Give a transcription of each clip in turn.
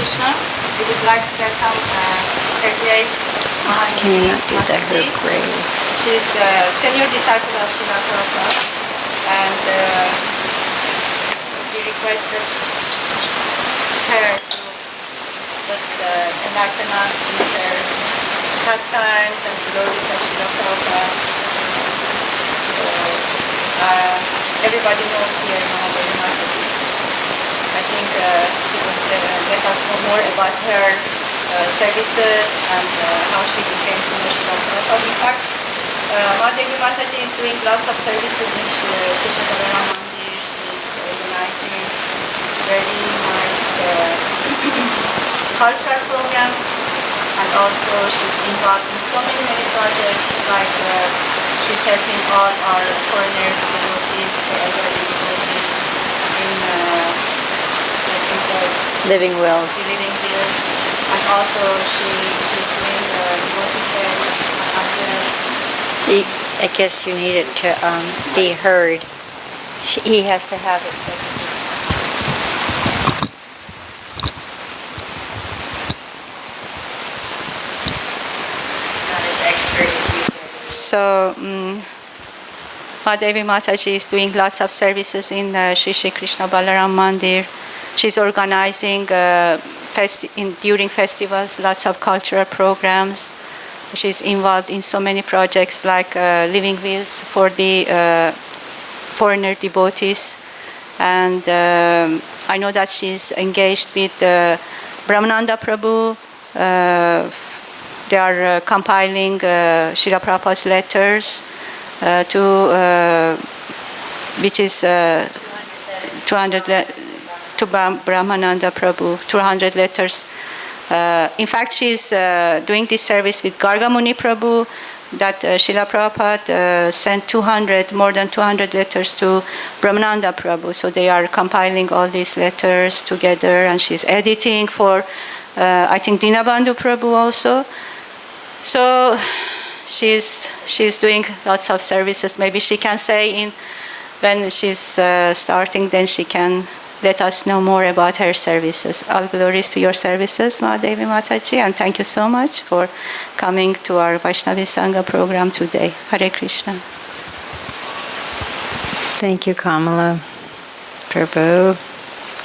Krishna. We would like to welcome her grace, Mahadevi. Can you not do that? Her grace. She's a senior disciple of Srila Prabhupada, and we requested her to just enlighten us in her pastimes and glories of Srila Prabhupada. So everybody knows here Mahadevi Mataji. I think she would let us know more about her services and how she became to know Srila Prabhupada. In fact, Mahadevi Mataji is doing lots of services in Krishna Balaram Mandir. She is organizing very nice cultural programs, and also she's involved in so many projects, like she's helping all our foreigner devotees, elderly devotees in the living wills. And also she's doing devotee care as well. I guess you need it to be heard. He has to have it. So, Mahadevi Mataji is doing lots of services in Shri Krishna Balaram Mandir. She's organizing during festivals lots of cultural programs. She's involved in so many projects like living wills for the foreigner devotees. And I know that she's engaged with Brahmananda Prabhu. They are compiling Srila Prabhupada's letters which is 200 to Brahmananda Prabhu, 200 letters. In fact, she's doing this service with Gargamuni Prabhu, that Srila Prabhupada sent more than 200 letters to Brahmananda Prabhu. So they are compiling all these letters together, and she's editing for, I think, Dinabandhu Prabhu also. So she's doing lots of services. Maybe she can say when she's starting, then she can let us know more about her services. All glories to your services, Mahadevi Mataji, and thank you so much for coming to our Vaishnavi Sanga program today. Hare Krishna. Thank you, Kamala. Prabhu.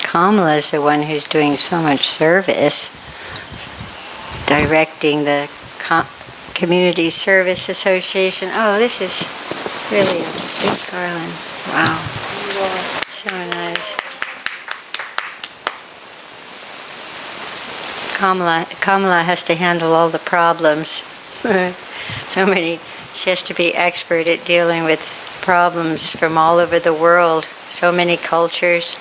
Kamala is the one who's doing so much service, directing the Community Service Association. Oh, this is really a big garland. Wow. So nice. Kamala has to handle all the problems. She has to be expert at dealing with problems from all over the world. So many cultures.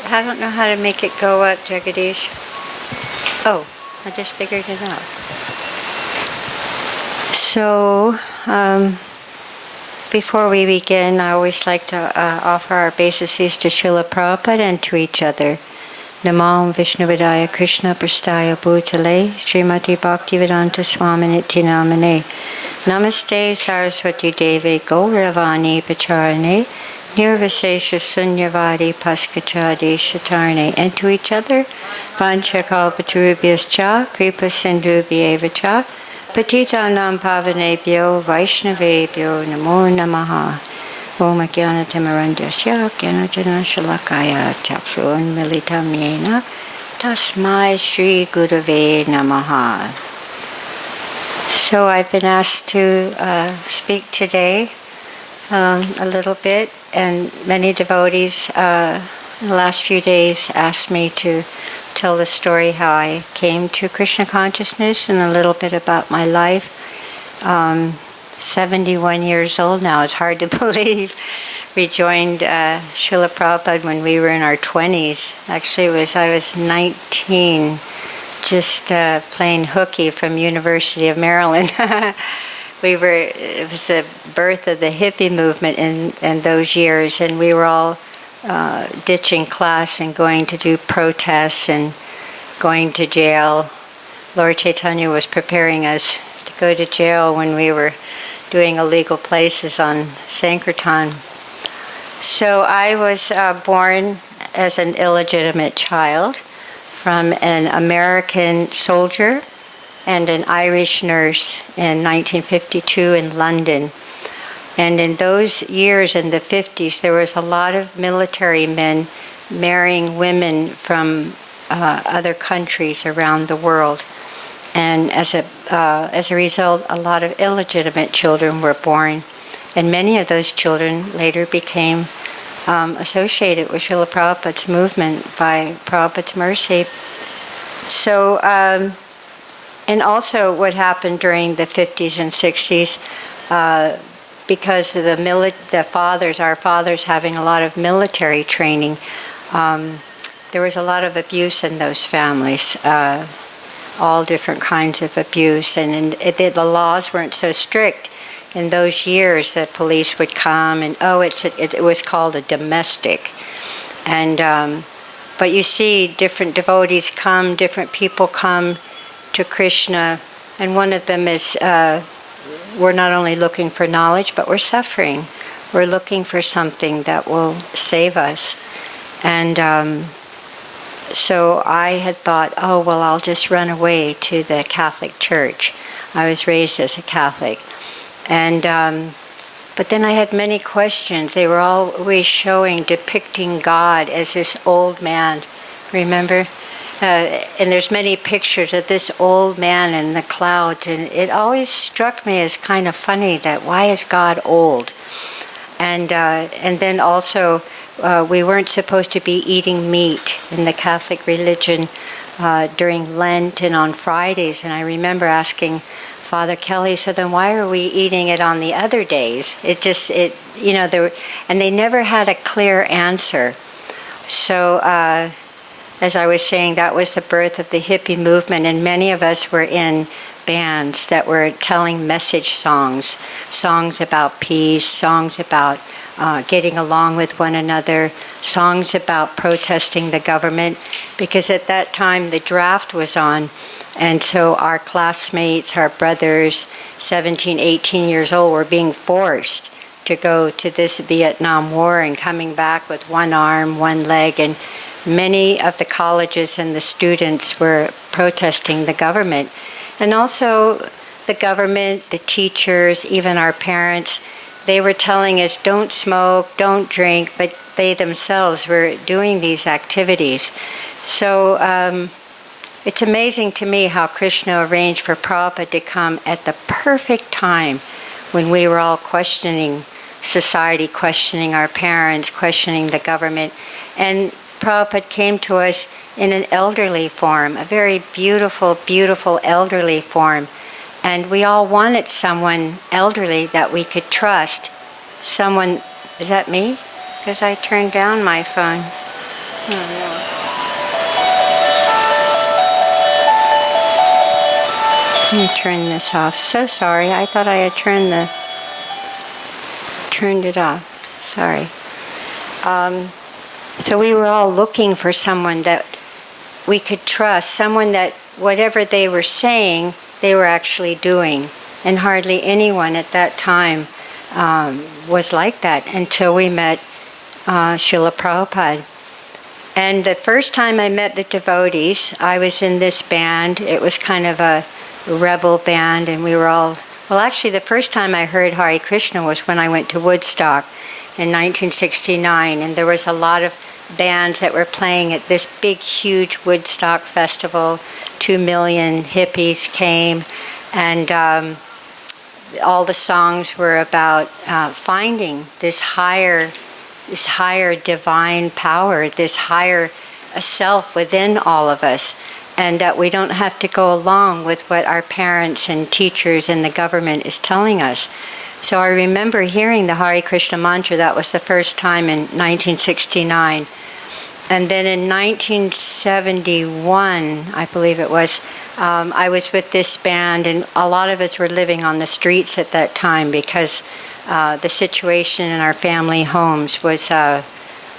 I don't know how to make it go up, Jagadish. Oh, I just figured it out. So, before we begin, I always like to offer our obeisances to Srila Prabhupada and to each other. Namo Vishnuvadaya Krishna Prastaya Bhutale Srimati Bhakti-Vedanta Swaminiti Namane Namaste Saraswati Devi Gauravani Pacharane Nirvasesha Sunyavadi Paskachadi Shatarne. And to each other, Vanchakalpatarubhyas cha Kripa Sindhubhyeva cha Patitanam Pavanebhyo Vaishnavebhyo Namo Namaha. Om Jnana-timirandasya Jnana Shalakaya Chakshun Militam Yena Tasmai Shri Gurave Namaha. So I've been asked to speak today a little bit, and many devotees in the last few days asked me to tell the story how I came to Krishna consciousness and a little bit about my life. 71 years old now, it's hard to believe. We joined Srila Prabhupada when we were in our 20s. Actually, I was 19, just playing hooky from University of Maryland. It was the birth of the hippie movement in those years, and we were all ditching class and going to do protests and going to jail. Lord Chaitanya was preparing us to go to jail when we were doing illegal places on Sankirtan. So I was born as an illegitimate child from an American soldier and an Irish nurse in 1952 in London. And in those years, in the 50s, there was a lot of military men marrying women from other countries around the world. And as a result, a lot of illegitimate children were born. And many of those children later became associated with Srila Prabhupada's movement by Prabhupada's mercy. So, and also what happened during the 50s and 60s, because of the fathers, our fathers having a lot of military training, there was a lot of abuse in those families, all different kinds of abuse. And the laws weren't so strict. In those years, the police would come and, it was called a domestic. And, but you see different devotees come, different people come to Krishna, and one of them is, we're not only looking for knowledge, but we're suffering. We're looking for something that will save us. And so I had thought, I'll just run away to the Catholic Church. I was raised as a Catholic. And but then I had many questions. They were always depicting God as this old man, remember? And there's many pictures of this old man in the clouds, and it always struck me as kind of funny that why is God old? And then also we weren't supposed to be eating meat in the Catholic religion during Lent and on Fridays. And I remember asking Father Kelly, so then why are we eating it on the other days? And they never had a clear answer. So as I was saying, that was the birth of the hippie movement, and many of us were in bands that were telling message songs about peace, songs about getting along with one another, songs about protesting the government, because at that time the draft was on. And so our classmates, our brothers, 17, 18 years old, were being forced to go to this Vietnam War and coming back with one arm, one leg. And many of the colleges and the students were protesting the government. And also the government, the teachers, even our parents, they were telling us, don't smoke, don't drink, but they themselves were doing these activities. So it's amazing to me how Krishna arranged for Prabhupada to come at the perfect time when we were all questioning society, questioning our parents, questioning the government. And Prabhupada came to us in an elderly form, a very beautiful, beautiful elderly form. And we all wanted someone elderly that we could trust. Someone, is that me? Because I turned down my phone. Oh, no. Let me turn this off. So sorry. I thought I had turned it off. Sorry. So we were all looking for someone that we could trust, someone that whatever they were saying, they were actually doing. And hardly anyone at that time was like that until we met Srila Prabhupada. And the first time I met the devotees, I was in this band. It was kind of a rebel band, and we were all, well, actually the first time I heard Hare Krishna was when I went to Woodstock in 1969, and there was a lot of bands that were playing at this big, huge Woodstock festival. 2 million hippies came, and all the songs were about finding this higher divine power, this higher self within all of us, and that we don't have to go along with what our parents and teachers and the government is telling us. So I remember hearing the Hare Krishna mantra. That was the first time in 1969. And then in 1971, I believe it was, I was with this band, and a lot of us were living on the streets at that time because the situation in our family homes was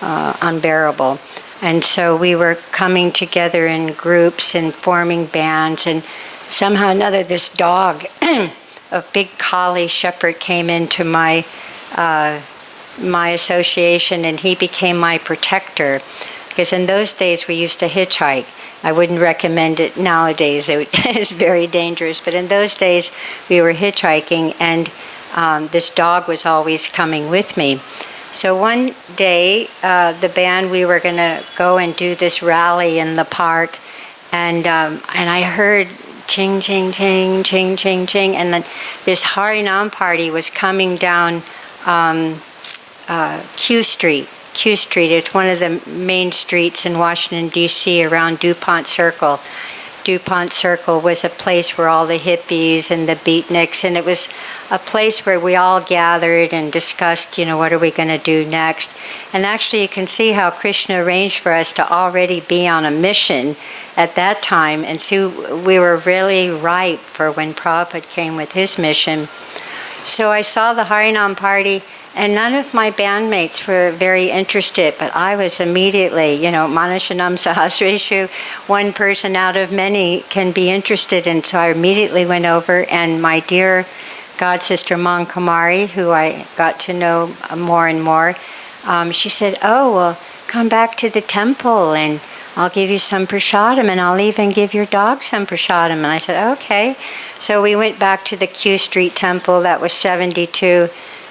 unbearable. And so we were coming together in groups and forming bands, and somehow or another this dog, a big collie shepherd, came into my association, and he became my protector. Because in those days we used to hitchhike, I wouldn't recommend it nowadays. It's very dangerous. But in those days, we were hitchhiking, and this dog was always coming with me. So one day, the band, we were going to go and do this rally in the park, and I heard ching, ching, ching, ching, ching, ching, and then this Harinam party was coming down Q Street. Q Street, it's one of the main streets in Washington, D.C., around DuPont Circle. DuPont Circle was a place where all the hippies and the beatniks, and it was a place where we all gathered and discussed, what are we going to do next. And actually you can see how Krishna arranged for us to already be on a mission at that time, and so we were really ripe for when Prabhupada came with his mission. So I saw the Harinam party, and none of my bandmates were very interested, but I was immediately, Manashanam Sahasreshu, one person out of many can be interested. And so I immediately went over, and my dear god sister Mankamari, who I got to know more and more, she said, oh, well, come back to the temple and I'll give you some prasadam, and I'll even give your dog some prasadam. And I said, okay. So we went back to the Q Street temple. That was 72.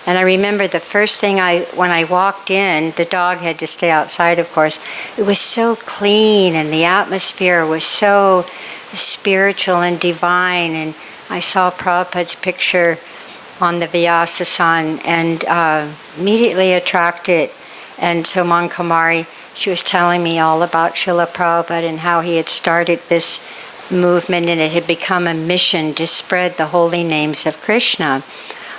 And I remember the first thing when I walked in, the dog had to stay outside, of course. It was so clean, and the atmosphere was so spiritual and divine. And I saw Prabhupada's picture on the Vyasasan and immediately attracted. And so Mankamari, she was telling me all about Srila Prabhupada and how he had started this movement, and it had become a mission to spread the holy names of Krishna.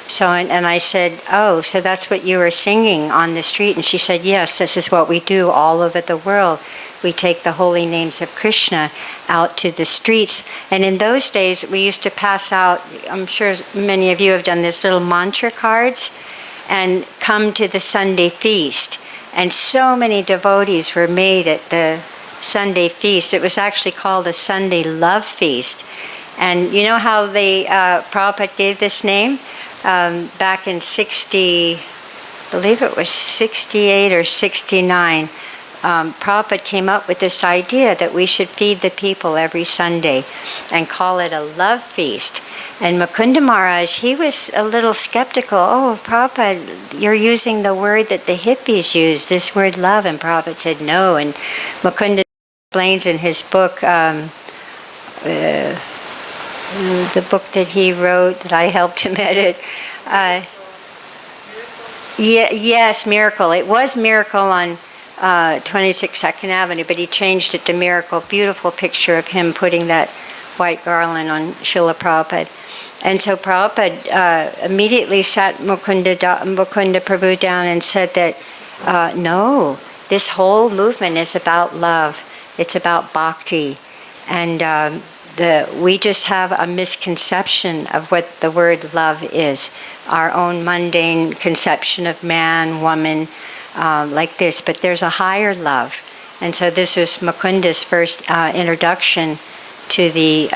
So, and I said, oh, so that's what you were singing on the street? And she said, yes, this is what we do all over the world. We take the holy names of Krishna out to the streets. And in those days, we used to pass out, I'm sure many of you have done this, little mantra cards, and come to the Sunday feast. And so many devotees were made at the Sunday feast. It was actually called the Sunday Love Feast. And you know how Prabhupada gave this name? Back in I believe it was 68 or 69, Prabhupada came up with this idea that we should feed the people every Sunday and call it a love feast. And Mukunda Maharaj, he was a little skeptical. Oh, Prabhupada, you're using the word that the hippies use, this word love. And Prabhupada said no. And Mukunda explains in his book, the book that he wrote, that I helped him edit. Yes, Miracle. It was Miracle on 26 Second Avenue, but he changed it to Miracle. Beautiful picture of him putting that white garland on Srila Prabhupada. And so Prabhupada immediately sat Mukunda Prabhu down and said that, no, this whole movement is about love. It's about bhakti. And we just have a misconception of what the word love is, our own mundane conception of man, woman, like this. But there's a higher love. And so this was Mukunda's first introduction to the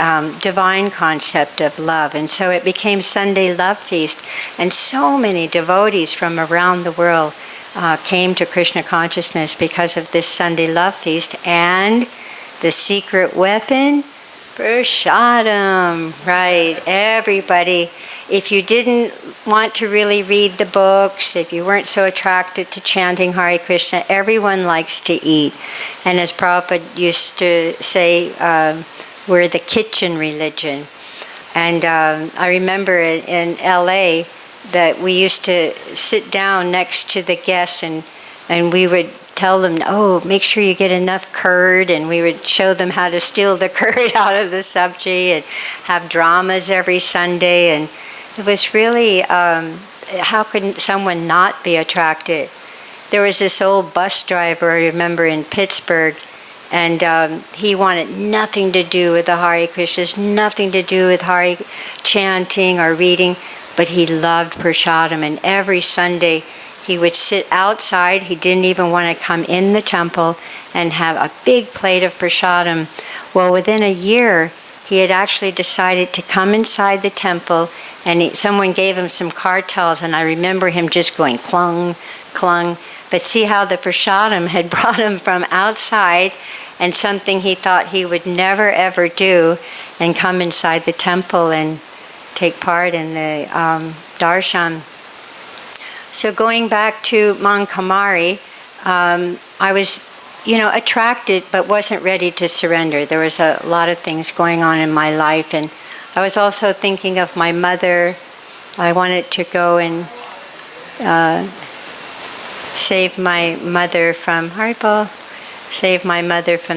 divine concept of love. And so it became Sunday Love Feast. And so many devotees from around the world came to Krishna consciousness because of this Sunday Love Feast. And the secret weapon, prasadam, right? Everybody, if you didn't want to really read the books, if you weren't so attracted to chanting Hare Krishna, everyone likes to eat. And as Prabhupada used to say, we're the kitchen religion. And I remember in LA that we used to sit down next to the guests, and we would tell them, oh, make sure you get enough curd, and we would show them how to steal the curd out of the sabji, and have dramas every Sunday. And it was really, how could someone not be attracted? There was this old bus driver, I remember, in Pittsburgh, and he wanted nothing to do with the Hare Krishnas, nothing to do with Hare chanting or reading, but he loved prasadam, and every Sunday he would sit outside. He didn't even want to come in the temple and have a big plate of prasadam. Well, within a year, he had actually decided to come inside the temple, and someone gave him some cartels, and I remember him just going clung, clung. But see how the prasadam had brought him from outside, and something he thought he would never ever do, and come inside the temple and take part in the darshan. So going back to Mankamari, I was, attracted but wasn't ready to surrender. There was a lot of things going on in my life, and I was also thinking of my mother. I wanted to go and save my mother from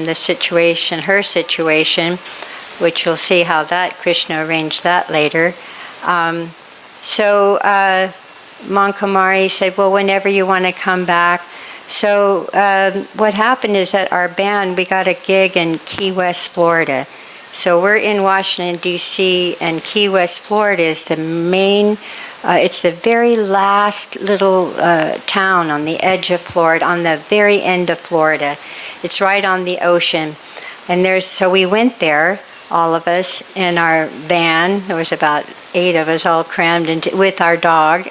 the situation, her situation, which you'll see how that Krishna arranged that later. So Mankamari said, well, whenever you want to come back. So what happened is that our band, we got a gig in Key West, Florida. So we're in Washington, D.C., and Key West, Florida is the main, it's the very last little town on the edge of Florida, on the very end of Florida. It's right on the ocean. And so we went there, all of us, in our van. There was about 8 of us all crammed with our dog.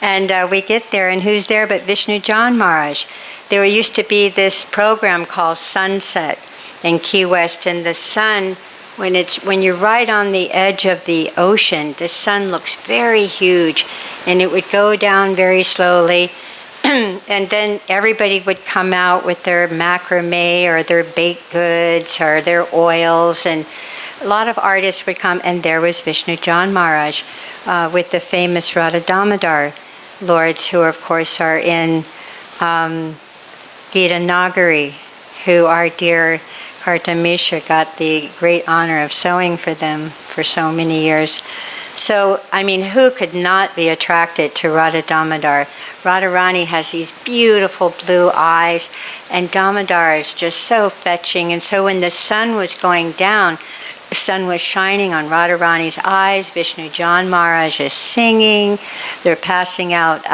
And we get there, and who's there but Vishnu John Maharaj? There used to be this program called Sunset in Key West, and the sun, when you're right on the edge of the ocean, the sun looks very huge, and it would go down very slowly, and then everybody would come out with their macrame or their baked goods or their oils, and a lot of artists would come, and there was Vishnu John Maharaj with the famous Radha Damodar lords, who of course are in Gita Nagari, who our dear Karta Mishra got the great honor of sewing for them for so many years. So, who could not be attracted to Radha Damodar? Radharani has these beautiful blue eyes, and Damodar is just so fetching. And so when the sun was going down, the sun was shining on Radharani's eyes. Vishnu John Maharaj is singing. They're passing out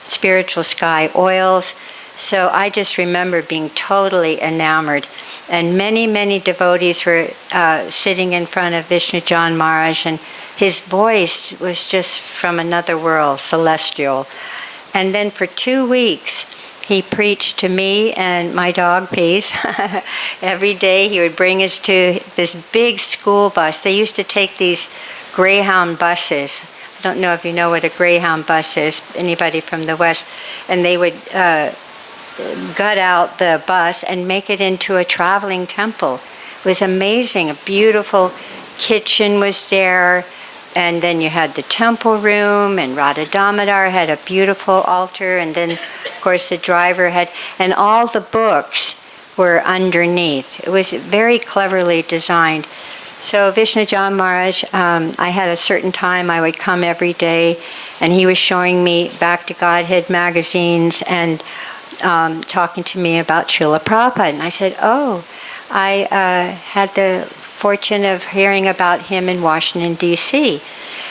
spiritual sky oils. So I just remember being totally enamored. And many, many devotees were sitting in front of Vishnu John Maharaj, and his voice was just from another world, celestial. And then for 2 weeks, he preached to me and my dog, Peace. Every day he would bring us to this big school bus. They used to take these Greyhound buses. I don't know if you know what a Greyhound bus is, anybody from the West. And they would gut out the bus and make it into a traveling temple. It was amazing. A beautiful kitchen was there, and then you had the temple room, and Radha Damodar had a beautiful altar, and then of course the driver had, and all the books were underneath. It was very cleverly designed. So Vishnu John Maharaj, I had a certain time I would come every day, and he was showing me Back to Godhead magazines and talking to me about Srila Prabhupada. And I said, I had the fortune of hearing about him in Washington, D.C.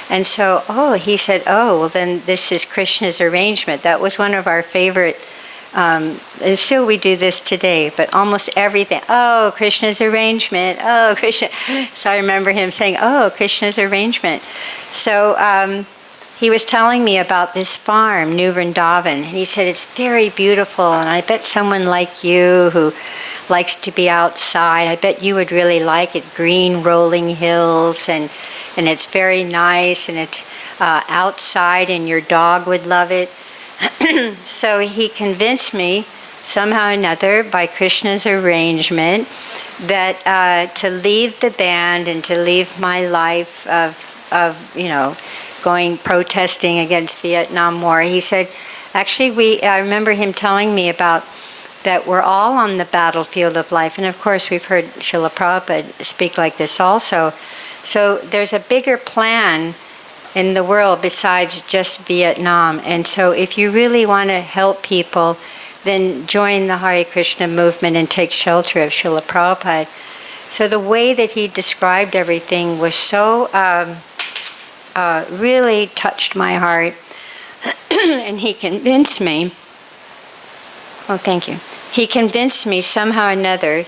And so, he said, well, then this is Krishna's arrangement. That was one of our favorite, and still we do this today, but almost everything, Krishna's arrangement, Krishna. So I remember him saying, Krishna's arrangement. So he was telling me about this farm, New Vrindavan, and he said, it's very beautiful, and I bet someone like you who likes to be outside, I bet you would really like it. Green rolling hills, and it's very nice, and it's outside, and your dog would love it. So he convinced me somehow or another by Krishna's arrangement that to leave the band and to leave my life of going protesting against Vietnam War. He said, actually, I remember him telling me about that we're all on the battlefield of life. And of course, we've heard Srila Prabhupada speak like this also. So there's a bigger plan in the world besides just Vietnam. And so if you really want to help people, then join the Hare Krishna movement and take shelter of Srila Prabhupada. So the way that he described everything was so really touched my heart. And he convinced me, thank you. He convinced me somehow or another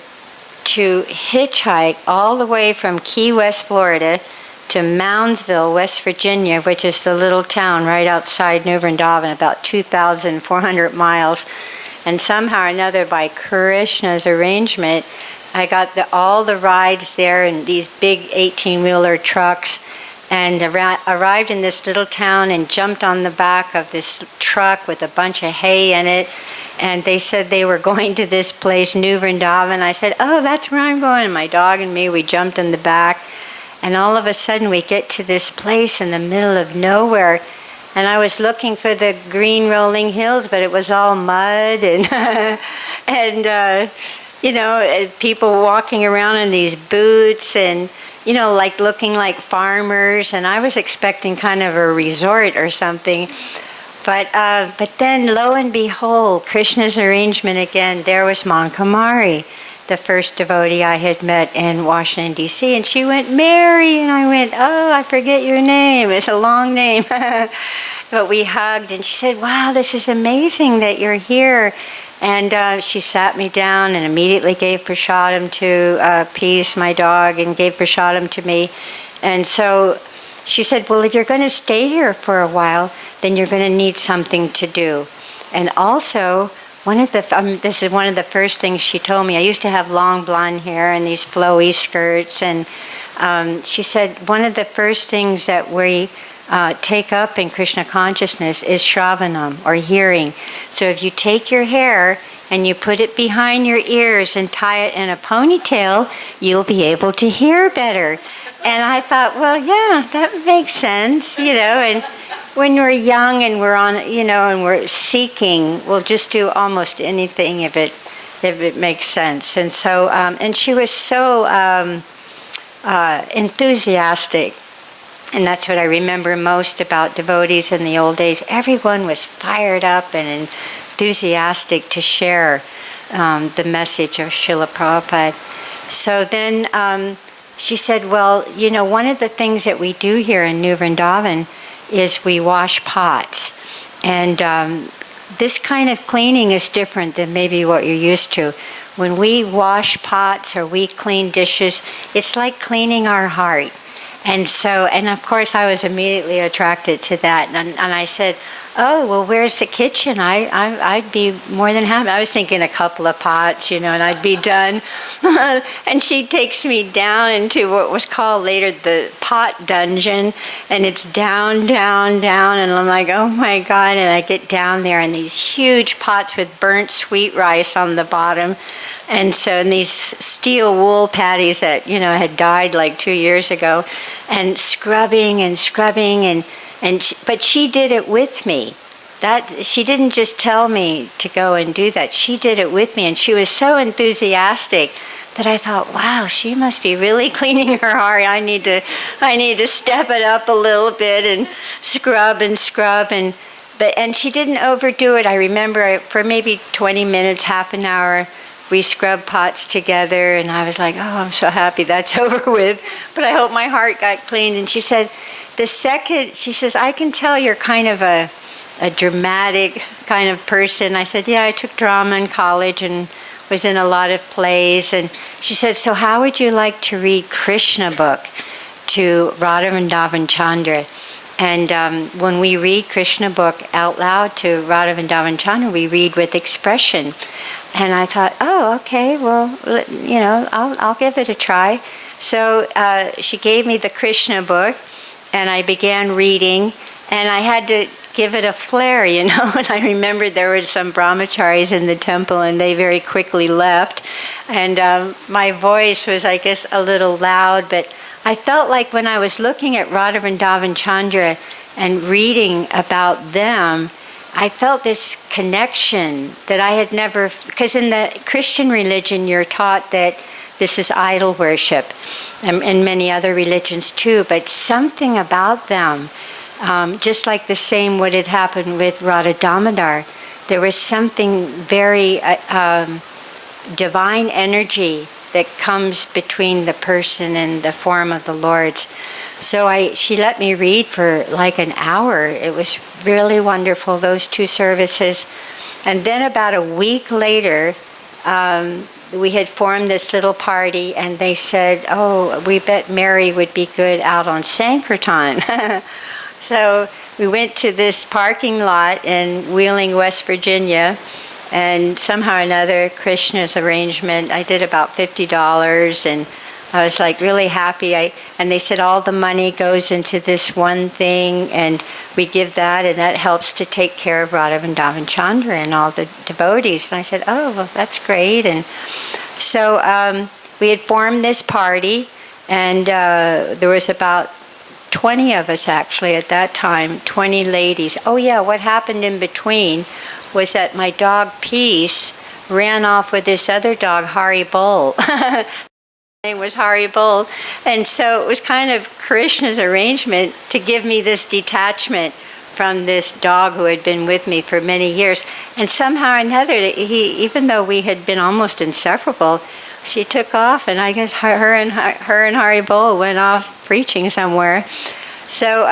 to hitchhike all the way from Key West, Florida to Moundsville, West Virginia, which is the little town right outside New Vrindavan, about 2,400 miles. And somehow or another, by Krishna's arrangement, I got all the rides there in these big 18-wheeler trucks, and arrived in this little town and jumped on the back of this truck with a bunch of hay in it. And they said they were going to this place, New Vrindavan. I said, oh, that's where I'm going. And my dog and me, we jumped in the back. And all of a sudden we get to this place in the middle of nowhere. And I was looking for the green rolling hills, but it was all mud and, people walking around in these boots and, like looking like farmers. And I was expecting kind of a resort or something. But then, lo and behold, Krishna's arrangement again, there was Mankamari, the first devotee I had met in Washington, D.C., and she went, Mary, and I went, oh, I forget your name. It's a long name. But we hugged, and she said, wow, this is amazing that you're here. And she sat me down and immediately gave prasadam to Peace, my dog, and gave prasadam to me. And so she said, well, if you're going to stay here for a while, then you're going to need something to do. And also, this is one of the first things she told me. I used to have long blonde hair and these flowy skirts. And she said, one of the first things that we take up in Krishna consciousness is shravanam, or hearing. So if you take your hair and you put it behind your ears and tie it in a ponytail, you'll be able to hear better. And I thought, well, yeah, that makes sense, and when we're young and we're on, and we're seeking, we'll just do almost anything if it makes sense. And so, and she was so enthusiastic. And that's what I remember most about devotees in the old days. Everyone was fired up and enthusiastic to share the message of Srila Prabhupada. So then she said, well, one of the things that we do here in New Vrindavan is we wash pots. And this kind of cleaning is different than maybe what you're used to. When we wash pots or we clean dishes, it's like cleaning our heart. And so, and of course I was immediately attracted to that. And I said, oh, well, where's the kitchen? I'd be more than happy. I was thinking a couple of pots, and I'd be done. And she takes me down into what was called later the pot dungeon. And it's down, down, down. And I'm like, oh my God. And I get down there and these huge pots with burnt sweet rice on the bottom. And so, and these steel wool patties that, had died like 2 years ago, and scrubbing, but she did it with me. That she didn't just tell me to go and do that. She did it with me, and she was so enthusiastic that I thought, wow, she must be really cleaning her heart. I need to step it up a little bit and scrub, and she didn't overdo it. I remember for maybe 20 minutes, half an hour, we scrubbed pots together, and I was like, oh, I'm so happy that's over with. But I hope my heart got cleaned. And she said, she says, I can tell you're kind of a dramatic kind of person. I said, yeah, I took drama in college and was in a lot of plays. And she said, so how would you like to read Krishna book to Radha Vrindavan Chandra? And when we read Krishna book out loud to Radha Vrindavan Chandra, we read with expression. And I thought, oh, okay, well, I'll give it a try. So she gave me the Krishna book, and I began reading, and I had to give it a flair, And I remembered there were some brahmacharis in the temple, and they very quickly left. And my voice was, I guess, a little loud, but I felt like when I was looking at Radha Vrindavan Chandra and reading about them, I felt this connection that I had never, because in the Christian religion you're taught that this is idol worship, and many other religions too, but something about them, just like the same what had happened with Radha Damodar, there was something very divine energy that comes between the person and the form of the Lord's. So she let me read for like an hour. It was really wonderful, those two services. And then about a week later, we had formed this little party, and they said, oh, we bet Mary would be good out on Sankirtan. So we went to this parking lot in Wheeling, West Virginia, And somehow or another, Krishna's arrangement, I did about $50, and I was like really happy. And they said all the money goes into this one thing, and we give that, and that helps to take care of Radha Vrindavan Chandra and all the devotees. And I said, oh, well, that's great. And so we had formed this party, and there was about 20 of us actually at that time, 20 ladies. Oh yeah, what happened in between was that my dog Peace ran off with this other dog, Hari Bol. His name was Hari Bol. And so it was kind of Krishna's arrangement to give me this detachment from this dog who had been with me for many years. And somehow or another, even though we had been almost inseparable, she took off, and I guess her and Hari Bol went off preaching somewhere. So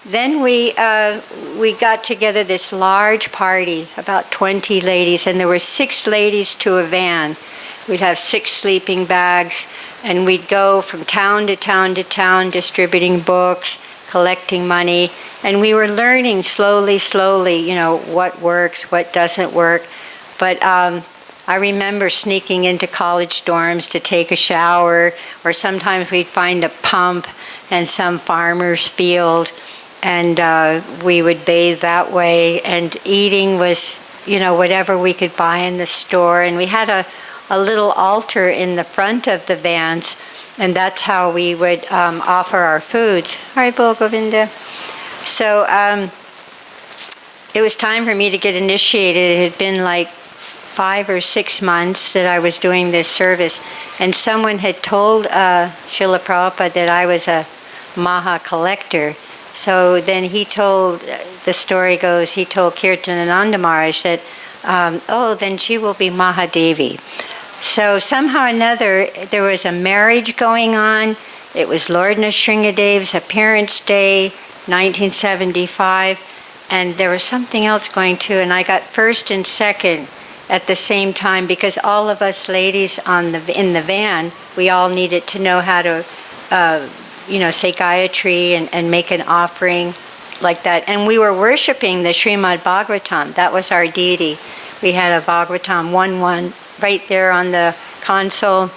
then we got together this large party, about 20 ladies, and there were 6 ladies to a van. We'd have 6 sleeping bags, and we'd go from town to town to town, distributing books, collecting money, and we were learning slowly, what works, what doesn't work. But I remember sneaking into college dorms to take a shower, or sometimes we'd find a pump in some farmer's field, and we would bathe that way, and eating was, whatever we could buy in the store. And we had a little altar in the front of the vans, and that's how we would offer our foods. Haribol Govinda. So it was time for me to get initiated. It had been like 5 or 6 months that I was doing this service, and someone had told Srila Prabhupada that I was a Maha collector. So then he told, the story goes, he told Kirtanananda Maharaj that, then she will be Mahadevi. So somehow or another, there was a marriage going on. It was Lord Nrsingadev's Appearance Day, 1975, and there was something else going too, and I got first and second at the same time, because all of us ladies in the van, we all needed to know how to say Gayatri and make an offering like that. And we were worshiping the Srimad Bhagavatam. That was our deity. We had a Bhagavatam 1:1 right there on the console.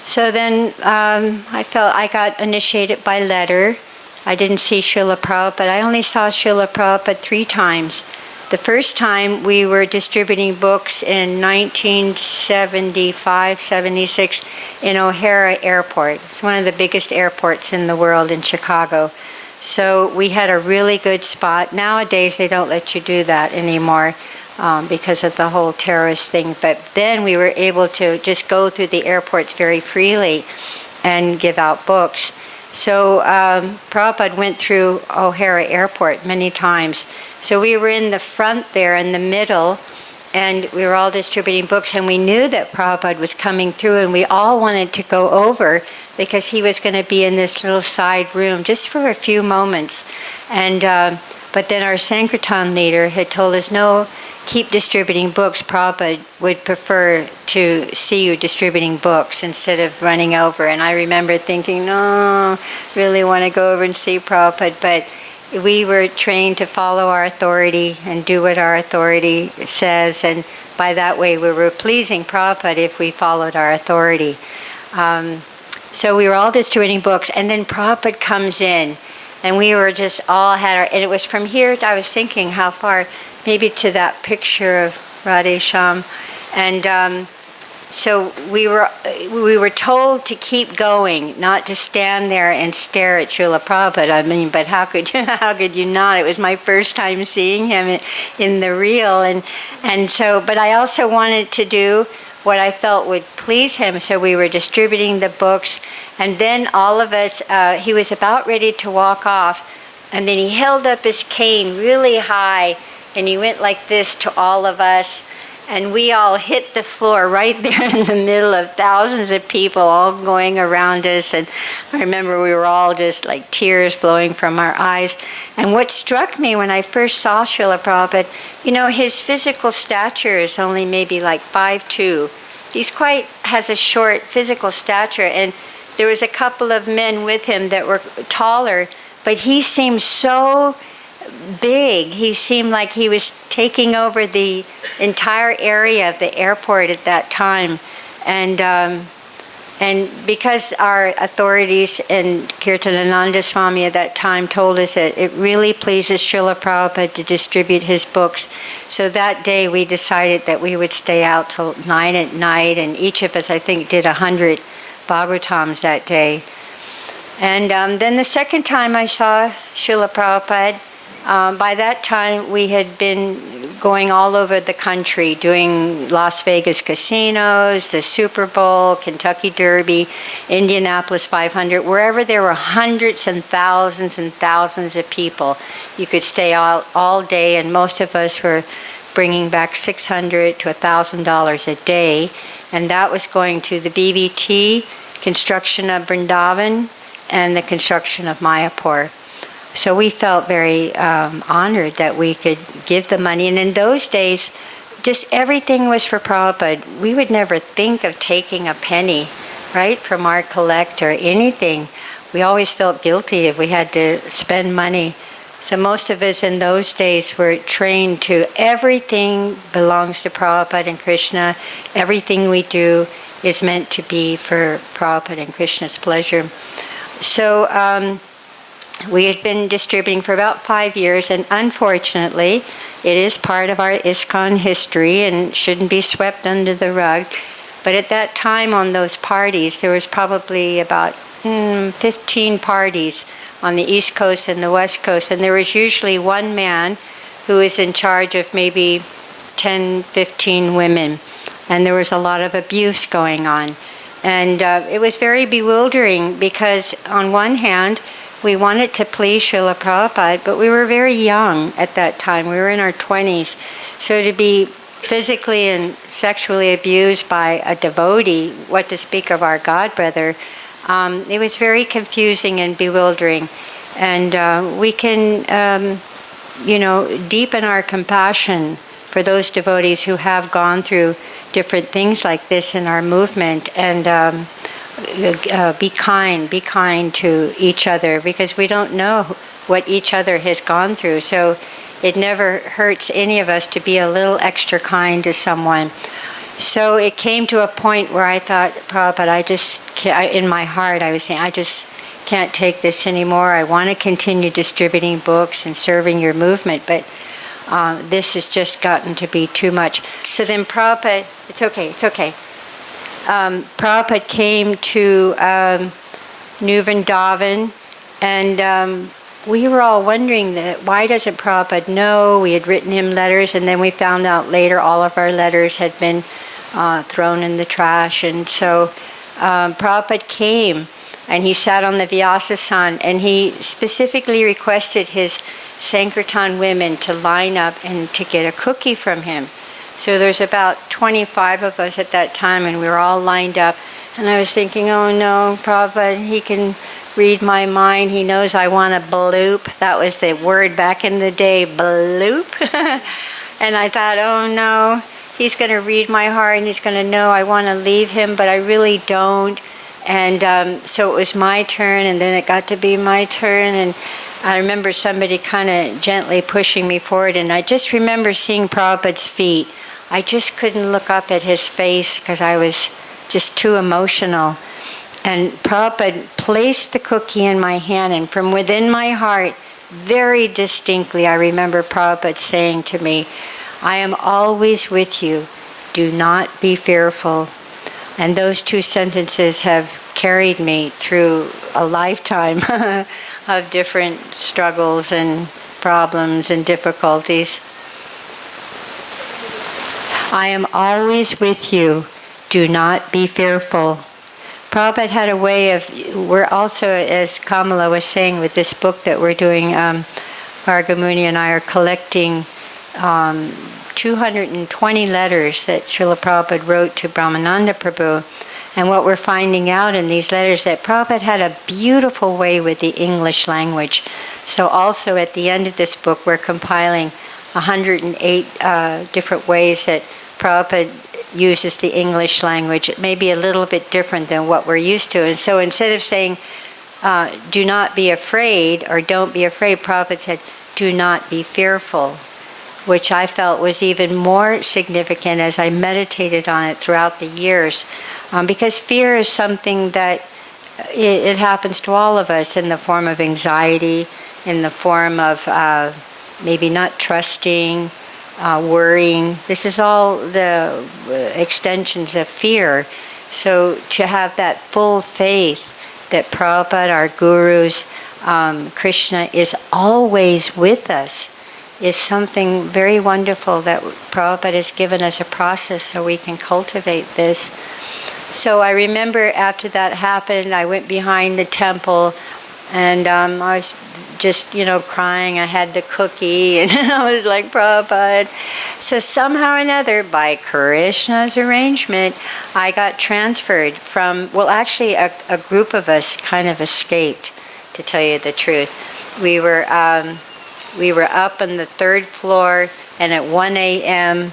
So then I felt I got initiated by letter. I didn't see Srila Prabhupada. I only saw Srila Prabhupada 3 times. The first time we were distributing books in 1975, 76 in O'Hare Airport. It's one of the biggest airports in the world in Chicago. So we had a really good spot. Nowadays they don't let you do that anymore because of the whole terrorist thing. But then we were able to just go through the airports very freely and give out books. So Prabhupada went through O'Hare Airport many times. So we were in the front there in the middle, and we were all distributing books, and we knew that Prabhupada was coming through, and we all wanted to go over because he was going to be in this little side room just for a few moments. And but then our Sankirtan leader had told us, no, keep distributing books. Prabhupada would prefer to see you distributing books instead of running over. And I remember thinking, no, really want to go over and see Prabhupada. But we were trained to follow our authority and do what our authority says. And by that way, we were pleasing Prabhupada if we followed our authority. So we were all distributing books. And then Prabhupada comes in. And we were just all had our, and it was from here, I was thinking how far, maybe to that picture of Radhe Shyam. And so we were told to keep going, not to stand there and stare at Srila Prabhupada. I mean, but how could you not? It was my first time seeing him in the real. And so, but I also wanted to do what I felt would please him. So we were distributing the books. And then all of us, he was about ready to walk off. And then he held up his cane really high. And he went like this to all of us. And we all hit the floor right there in the middle of thousands of people all going around us. And I remember we were all just like tears flowing from our eyes. And what struck me when I first saw Srila Prabhupada, his physical stature is only maybe like 5'2". Has a short physical stature. And there was a couple of men with him that were taller, but he seemed so big. He seemed like he was taking over the entire area of the airport at that time. And because our authorities and Kirtanananda Swami at that time told us that it really pleases Srila Prabhupada to distribute his books, so that day we decided that we would stay out till 9 at night, and each of us, I think, did 100 Bhagavatams that day. And then the second time I saw Srila Prabhupada, by that time we had been going all over the country, doing Las Vegas casinos, the Super Bowl, Kentucky Derby, Indianapolis 500, wherever there were hundreds and thousands of people. You could stay out all day, and most of us were bringing back $600 to $1,000 a day, and that was going to the BBT, construction of Vrindavan, and the construction of Mayapur. So we felt very honored that we could give the money. And in those days, just everything was for Prabhupada. We would never think of taking a penny, right, from our collect or anything. We always felt guilty if we had to spend money. So most of us in those days were trained to everything belongs to Prabhupada and Krishna. Everything we do is meant to be for Prabhupada and Krishna's pleasure. So we had been distributing for about 5 years, and unfortunately, it is part of our ISKCON history and shouldn't be swept under the rug. But at that time on those parties, there was probably about 15 parties on the East Coast and the West Coast, and there was usually one man who was in charge of maybe 10, 15 women, and there was a lot of abuse going on. And it was very bewildering because on one hand, we wanted to please Srila Prabhupada, but we were very young at that time. We were in our 20s. So to be physically and sexually abused by a devotee, what to speak of our godbrother, it was very confusing and bewildering. And we can, deepen our compassion for those devotees who have gone through different things like this in our movement, and be kind to each other, because we don't know what each other has gone through. So it never hurts any of us to be a little extra kind to someone. So it came to a point where I thought, Prabhupada, in my heart I was saying, I just can't take this anymore. I want to continue distributing books and serving your movement, but this has just gotten to be too much. So then Prabhupada, it's okay. Prabhupada came to New Vrindavan, and we were all wondering why doesn't Prabhupada know? We had written him letters, and then we found out later all of our letters had been thrown in the trash. And so Prabhupada came, and he sat on the Vyasasan, and he specifically requested his Sankirtan women to line up and to get a cookie from him. So there's about 25 of us at that time, and we were all lined up. And I was thinking, oh no, Prabhupada, he can read my mind. He knows I want a bloop. That was the word back in the day, bloop. And I thought, oh no, he's going to read my heart, and he's going to know I want to leave him, but I really don't. And so it was my turn, and then it got to be my turn. And I remember somebody kind of gently pushing me forward, and I just remember seeing Prabhupada's feet. I just couldn't look up at his face because I was just too emotional. And Prabhupada placed the cookie in my hand, and from within my heart, very distinctly, I remember Prabhupada saying to me, I am always with you. Do not be fearful. And those two sentences have carried me through a lifetime of different struggles and problems and difficulties. I am always with you. Do not be fearful. Prabhupada had a way of, we're also, as Kamala was saying with this book that we're doing, Bhargamuni and I are collecting 220 letters that Srila Prabhupada wrote to Brahmananda Prabhu. And what we're finding out in these letters that Prabhupada had a beautiful way with the English language. So also at the end of this book, we're compiling 108 different ways that Prabhupada uses the English language. It may be a little bit different than what we're used to. And so instead of saying, do not be afraid or don't be afraid, Prabhupada said, do not be fearful, which I felt was even more significant as I meditated on it throughout the years. Because fear is something that it happens to all of us in the form of anxiety, in the form of maybe not trusting, worrying. This is all the extensions of fear. So to have that full faith that Prabhupada, our gurus, Krishna is always with us is something very wonderful that Prabhupada has given us a process so we can cultivate this. So I remember after that happened, I went behind the temple and I was just, crying. I had the cookie and I was like, Prabhupada. So somehow or another, by Krishna's arrangement, I got transferred from, actually a group of us kind of escaped, to tell you the truth. We were up on the 3rd floor, and at 1 a.m.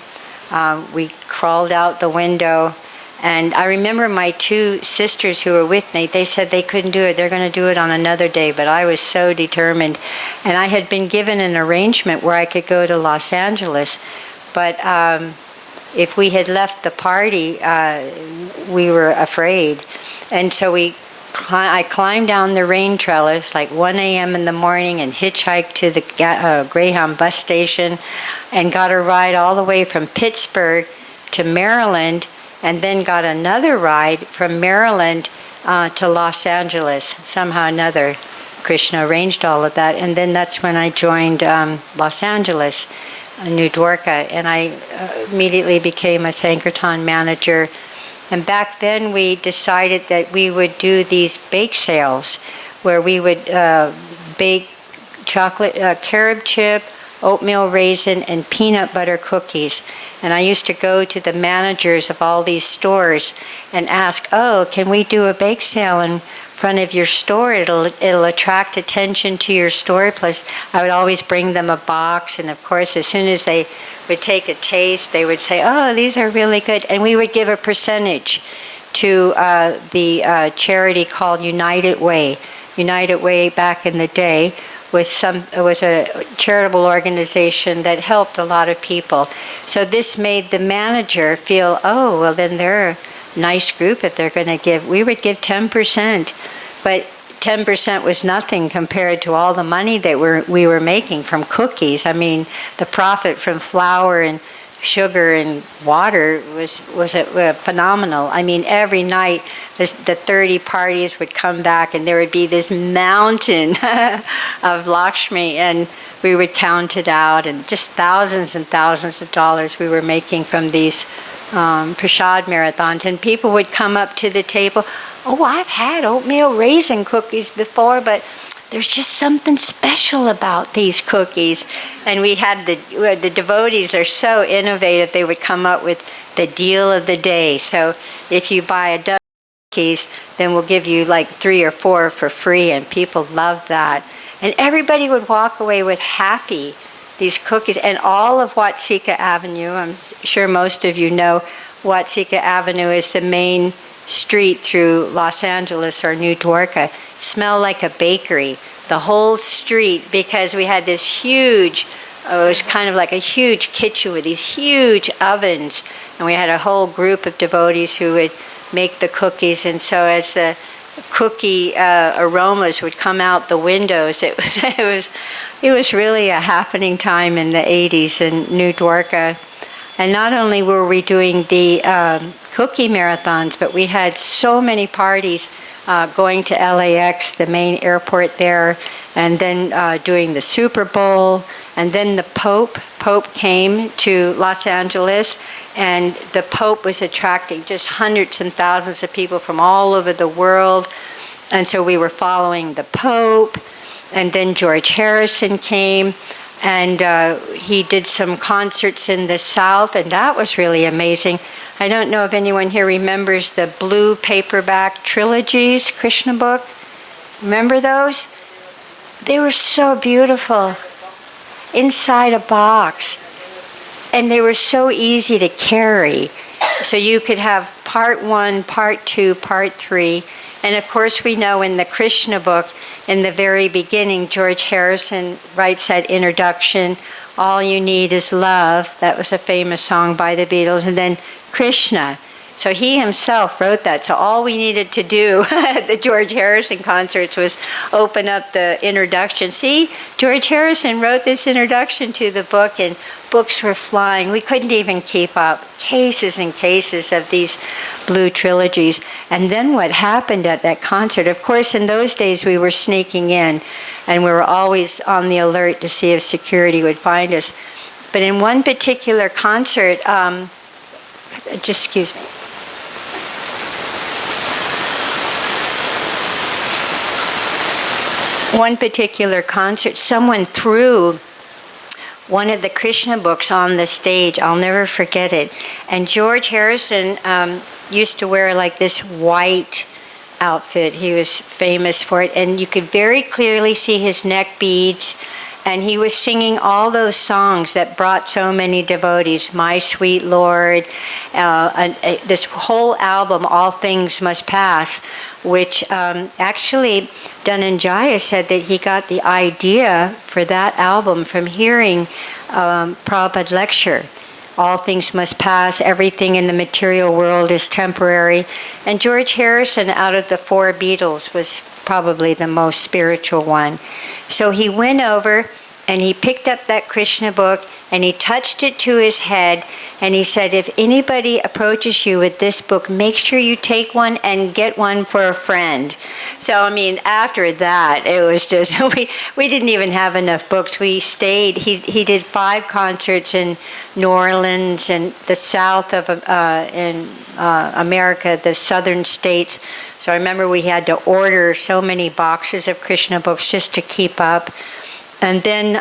We crawled out the window. And I remember my 2 sisters who were with me, they said they couldn't do it. They're going to do it on another day. But I was so determined. And I had been given an arrangement where I could go to Los Angeles. But if we had left the party, we were afraid. And so I climbed down the rain trellis like 1 a.m. in the morning and hitchhiked to the Greyhound bus station and got a ride all the way from Pittsburgh to Maryland, and then got another ride from Maryland to Los Angeles. Somehow or another, Krishna arranged all of that. And then that's when I joined Los Angeles, New Dwarka, and I immediately became a Sankirtan manager. And back then we decided that we would do these bake sales where we would bake chocolate, carob chip, oatmeal raisin, and peanut butter cookies. And I used to go to the managers of all these stores and ask, can we do a bake sale in front of your store? It'll attract attention to your store. Plus, I would always bring them a box. And of course, as soon as they would take a taste, they would say, these are really good. And we would give a percentage to the charity called United Way. United Way back in the day was a charitable organization that helped a lot of people. So this made the manager feel, then they're a nice group if they're going to give. We would give 10%, but 10% was nothing compared to all the money that we were making from cookies. I mean, the profit from flour and sugar and water was phenomenal. I mean, every night the 30 parties would come back and there would be this mountain of Lakshmi, and we would count it out, and just thousands and thousands of dollars we were making from these prasad marathons. And people would come up to the table, I've had oatmeal raisin cookies before, but there's just something special about these cookies. And we had the devotees are so innovative. They would come up with the deal of the day. So if you buy a dozen cookies, then we'll give you like 3 or 4 for free. And people loved that. And everybody would walk away with happy, these cookies. And all of Watsika Avenue, I'm sure most of you know, Watsika Avenue is the main street through Los Angeles or New Dwarka. Smelled like a bakery, the whole street, because we had this huge, it was kind of like a huge kitchen with these huge ovens, and we had a whole group of devotees who would make the cookies. And so as the cookie aromas would come out the windows, it was really a happening time in the 80s in New Dwarka. And not only were we doing the cookie marathons, but we had so many parties going to LAX, the main airport there, and then doing the Super Bowl. And then the Pope came to Los Angeles, and the Pope was attracting just hundreds and thousands of people from all over the world. And so we were following the Pope. And then George Harrison came, and he did some concerts in the South, and that was really amazing. I don't know if anyone here remembers the blue paperback trilogies, Krishna book. Remember those? They were so beautiful. Inside a box. And they were so easy to carry. So you could have part 1, part 2, part 3. And of course, we know in the Krishna book, in the very beginning, George Harrison writes that introduction, all you need is love. That was a famous song by the Beatles. And then Krishna. So he himself wrote that. So all we needed to do at the George Harrison concerts was open up the introduction. See, George Harrison wrote this introduction to the book, and books were flying. We couldn't even keep up. Cases and cases of these blue trilogies. And then what happened at that concert, of course, in those days we were sneaking in, and we were always on the alert to see if security would find us. But in one particular concert, just excuse me. One particular concert, someone threw one of the Krishna books on the stage. I'll never forget it. And George Harrison used to wear like this white outfit. He was famous for it. And you could very clearly see his neck beads. And he was singing all those songs that brought so many devotees. My Sweet Lord, this whole album, All Things Must Pass, which actually Dhananjaya said that he got the idea for that album from hearing Prabhupada lecture. All things must pass, everything in the material world is temporary. And George Harrison, out of the four Beatles, was probably the most spiritual one. So he went over and he picked up that Krishna book and he touched it to his head and he said, if anybody approaches you with this book, make sure you take one and get one for a friend. So, I mean, after that, it was just, we didn't even have enough books. We stayed, he did 5 concerts in New Orleans and the south of America, the southern states. So I remember we had to order so many boxes of Krishna books just to keep up. And then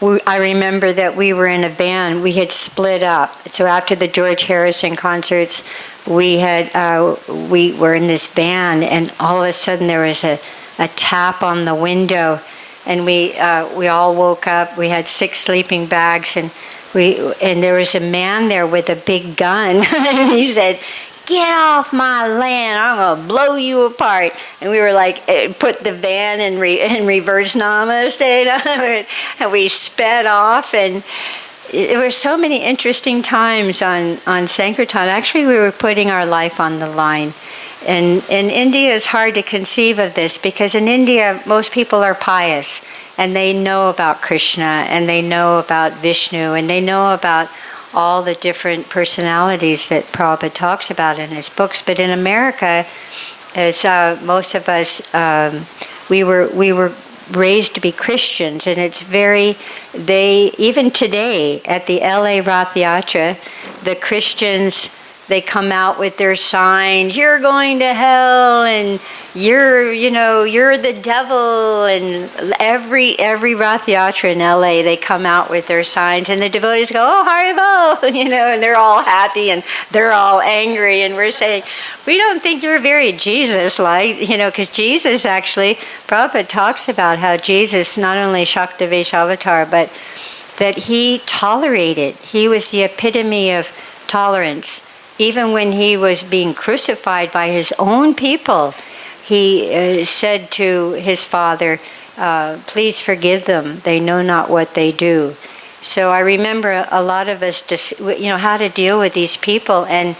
I remember that we were in a band. We had split up. So after the George Harrison concerts, we were in this band, and all of a sudden there was a tap on the window, and we all woke up. We had 6 sleeping bags, and there was a man there with a big gun, and he said, "Get off my land, I'm going to blow you apart." And we were like, put the van in reverse, namaste, and we sped off. And there were so many interesting times on Sankirtan. Actually, we were putting our life on the line. And in India, it's hard to conceive of this, because in India, most people are pious, and they know about Krishna, and they know about Vishnu, and they know about all the different personalities that Prabhupada talks about in his books. But in America, as most of us, we were raised to be Christians, and it's even today at the LA Rath Yatra, the Christians, they come out with their signs, "You're going to hell," and you're the devil. And every Rath Yatra in LA, they come out with their signs, and the devotees go, "Oh, Haribol," and they're all happy and they're all angry, and we're saying, we don't think you're very Jesus-like, because Jesus actually, Prabhupada talks about how Jesus, not only Shaktavesh avatar, but that he tolerated. He was the epitome of tolerance. Even when he was being crucified by his own people, he said to his Father, "Please forgive them. They know not what they do." So I remember a lot of us, how to deal with these people, and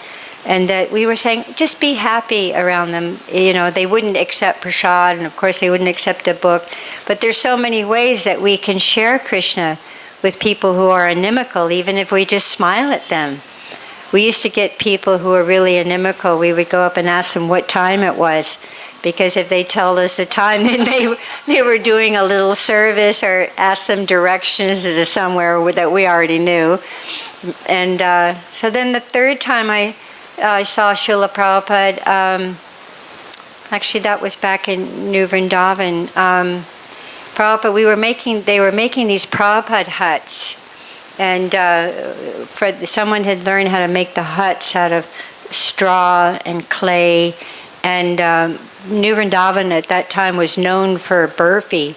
that we were saying, just be happy around them. They wouldn't accept prasad, and of course they wouldn't accept a book. But there's so many ways that we can share Krishna with people who are inimical, even if we just smile at them. We used to get people who were really inimical. We would go up and ask them what time it was, because if they told us the time, then they were doing a little service, or ask them directions to somewhere that we already knew. And so then the third time I saw Srila Prabhupada, actually that was back in New Vrindavan. Prabhupada, they were making these Prabhupada huts. And someone had learned how to make the huts out of straw and clay. And New Vrindavan at that time was known for burfi.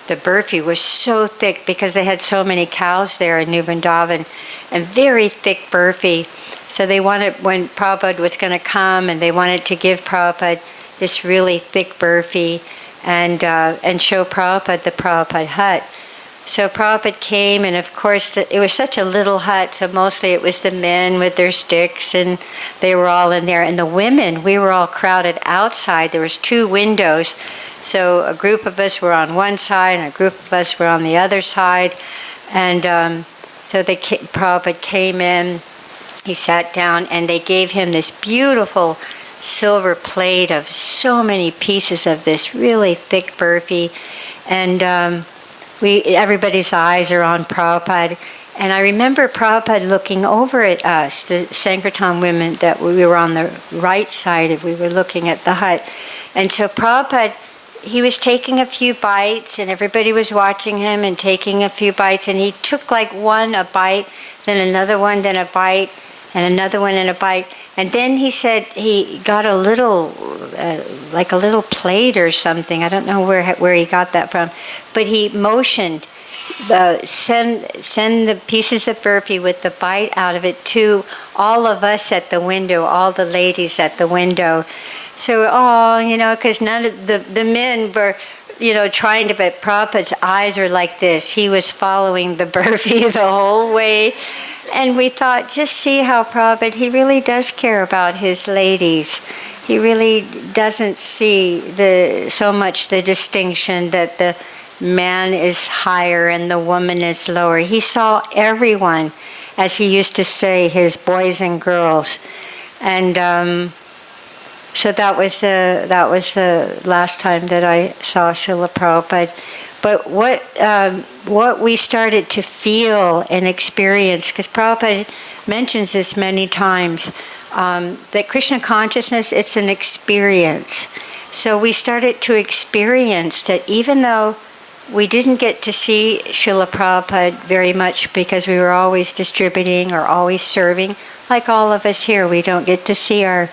The burfi was so thick because they had so many cows there in New Vrindavan, and very thick burfi. So they wanted, when Prabhupada was going to come, and they wanted to give Prabhupada this really thick burfi and show Prabhupada the Prabhupada hut. So Prabhupada came, and of course it was such a little hut, so mostly it was the men with their sticks, and they were all in there. And the women, we were all crowded outside. There was 2 windows, so a group of us were on one side, and a group of us were on the other side. And so Prabhupada came in, he sat down, and they gave him this beautiful silver plate of so many pieces of this really thick burfi. And everybody's eyes are on Prabhupada. And I remember Prabhupada looking over at us, the Sankirtan women, that we were on the right side of, we were looking at the hut. And so Prabhupada, he was taking a few bites, and everybody was watching him and taking a few bites, and he took like a bite, then another one, then a bite, and another one and a bite. And then he said he got a little, like a little plate or something. I don't know where he got that from. But he motioned, send the pieces of burfi with the bite out of it to all of us at the window, all the ladies at the window. So, because none of the men were, trying to, but Prabhupada's eyes are like this. He was following the burfi the whole way. And we thought, just see how Prabhupada, he really does care about his ladies. He really doesn't see so much the distinction that the man is higher and the woman is lower. He saw everyone, as he used to say, his boys and girls. And so that was the last time that I saw Srila Prabhupada. But what we started to feel and experience, because Prabhupada mentions this many times, that Krishna consciousness, it's an experience. So we started to experience that even though we didn't get to see Srila Prabhupada very much because we were always distributing or always serving, like all of us here, we don't get to see our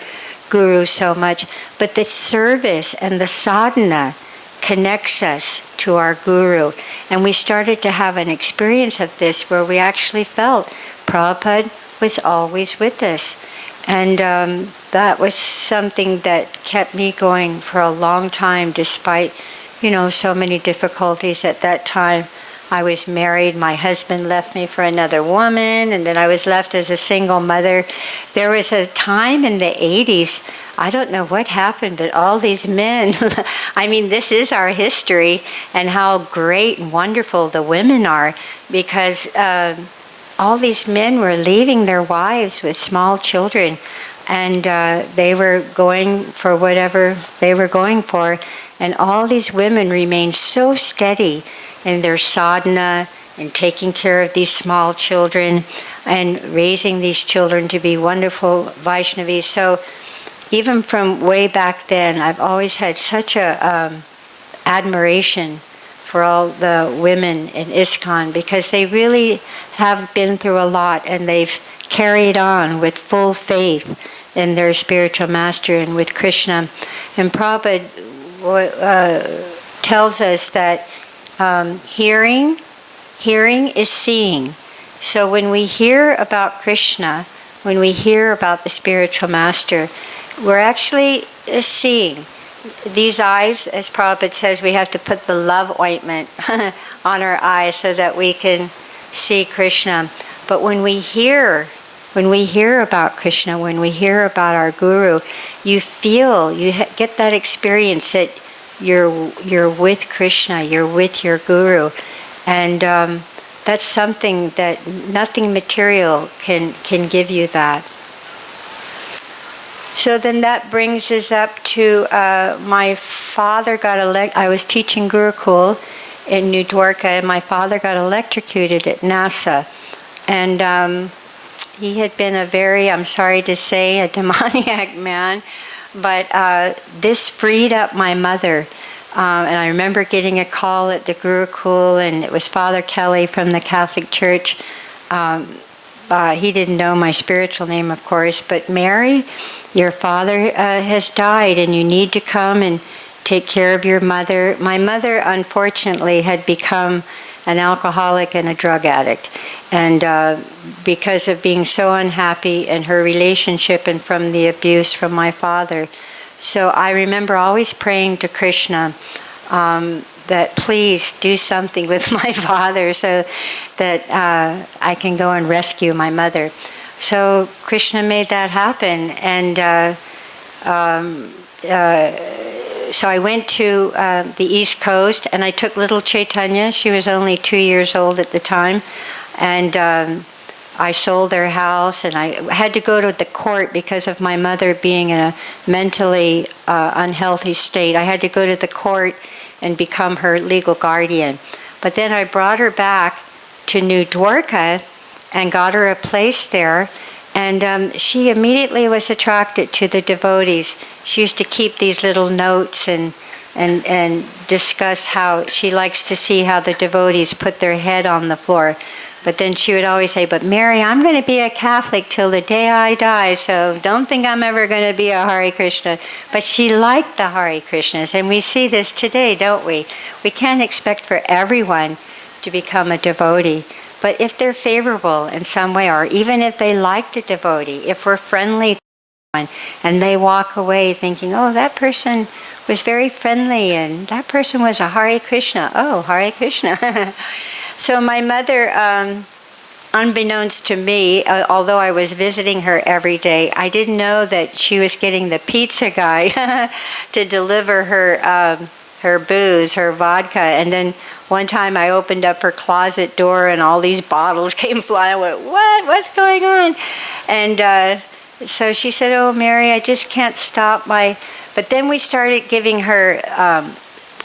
guru so much, but the service and the sadhana connects us to our guru. And we started to have an experience of this where we actually felt Prabhupada was always with us. And that was something that kept me going for a long time, despite, so many difficulties at that time. I was married, my husband left me for another woman, and then I was left as a single mother. There was a time in the 80s, I don't know what happened, but all these men, this is our history, and how great and wonderful the women are, because all these men were leaving their wives with small children, and they were going for whatever they were going for, and all these women remained so steady in their sadhana and taking care of these small children and raising these children to be wonderful Vaishnavis. So even from way back then, I've always had such a admiration for all the women in ISKCON, because they really have been through a lot, and they've carried on with full faith in their spiritual master and with Krishna. And Prabhupada tells us that hearing is seeing. So when we hear about Krishna, when we hear about the spiritual master, we're actually seeing. These eyes, as Prabhupada says, we have to put the love ointment on our eyes so that we can see Krishna. But when we hear about Krishna, when we hear about our guru, you feel, get that experience that you're with Krishna, you're with your guru, and that's something that nothing material can give you that. So then that brings us up to my father got I was teaching Gurukul in New Dwarka, and my father got electrocuted at NASA, and he had been a very, I'm sorry to say, a demoniac man. But this freed up my mother. And I remember getting a call at the Gurukul, and it was Father Kelly from the Catholic Church. He didn't know my spiritual name, of course, but Mary, your father has died, and you need to come and take care of your mother. My mother, unfortunately, had become an alcoholic and a drug addict. And because of being so unhappy in her relationship and from the abuse from my father. So I remember always praying to Krishna that please do something with my father so that I can go and rescue my mother. So Krishna made that happen. And so I went to the East Coast, and I took little Chaitanya. She was only 2 years old at the time. And I sold their house, and I had to go to the court because of my mother being in a mentally unhealthy state. I had to go to the court and become her legal guardian. But then I brought her back to New Dwarka and got her a place there. And she immediately was attracted to the devotees. She used to keep these little notes and discuss how she likes to see how the devotees put their head on the floor. But then she would always say, but Mary, I'm going to be a Catholic till the day I die, so don't think I'm ever going to be a Hare Krishna. But she liked the Hare Krishnas, and we see this today, don't we? We can't expect for everyone to become a devotee. But if they're favorable in some way, or even if they like the devotee, if we're friendly to someone, and they walk away thinking, oh, that person was very friendly, and that person was a Hare Krishna. Oh, Hare Krishna. So my mother, unbeknownst to me, although I was visiting her every day, I didn't know that she was getting the pizza guy to deliver her booze, her vodka. And then one time I opened up her closet door and all these bottles came flying. I went, what? What's going on? And so she said, oh, Mary, I just can't stop my... But then we started giving her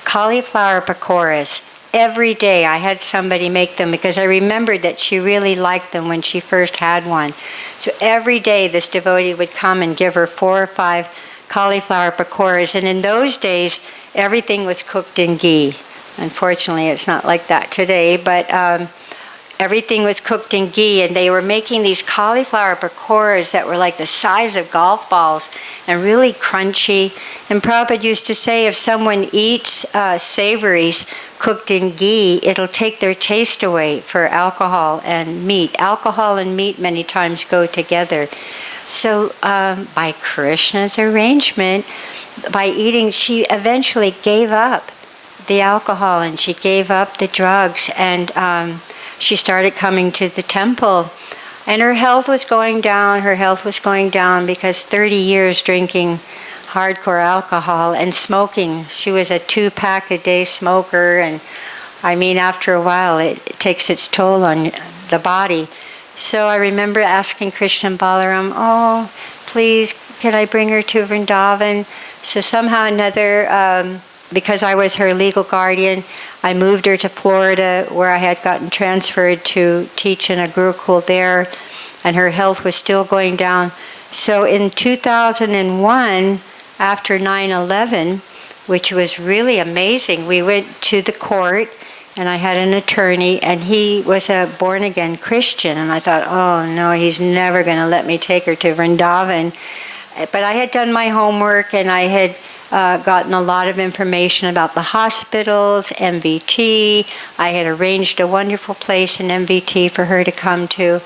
cauliflower pakoras. Every day I had somebody make them because I remembered that she really liked them when she first had one. So every day this devotee would come and give her 4 or 5 cauliflower pakoras. And in those days, everything was cooked in ghee. Unfortunately, it's not like that today, but everything was cooked in ghee, and they were making these cauliflower pakoras that were like the size of golf balls and really crunchy. And Prabhupada used to say if someone eats savories cooked in ghee, it'll take their taste away for alcohol and meat. Alcohol and meat many times go together. So by Krishna's arrangement, by eating, she eventually gave up the alcohol and she gave up the drugs, and she started coming to the temple. And her health was going down. Her health was going down because 30 years drinking hardcore alcohol and smoking. She was a 2-pack-a-day smoker, and I mean, after a while, it takes its toll on the body. So I remember asking Krishna and Balaram, oh, please, can I bring her to Vrindavan? So somehow or another, because I was her legal guardian, I moved her to Florida, where I had gotten transferred to teach in a Gurukul there, and her health was still going down. So in 2001, after 9/11, which was really amazing, we went to the court, and I had an attorney, and he was a born-again Christian, and I thought, oh no, he's never going to let me take her to Vrindavan. But I had done my homework, and I had gotten a lot of information about the hospitals, MVT. I had arranged a wonderful place in MVT for her to come to.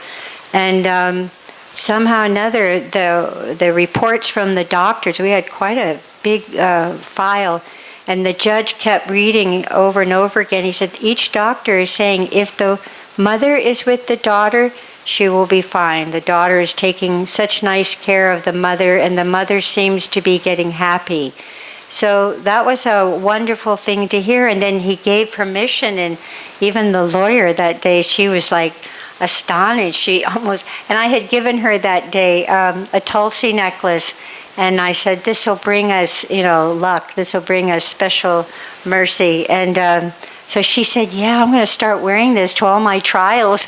And somehow or another, the reports from the doctors, we had quite a big file, and the judge kept reading over and over again. He said, each doctor is saying, if the mother is with the daughter, she will be fine. The daughter is taking such nice care of the mother, and the mother seems to be getting happy. So that was a wonderful thing to hear. And then he gave permission, and even the lawyer that day, she was like astonished. She almost, and I had given her that day a Tulsi necklace, and I said, this will bring us, luck. This will bring us special mercy. And so she said, yeah, I'm going to start wearing this to all my trials.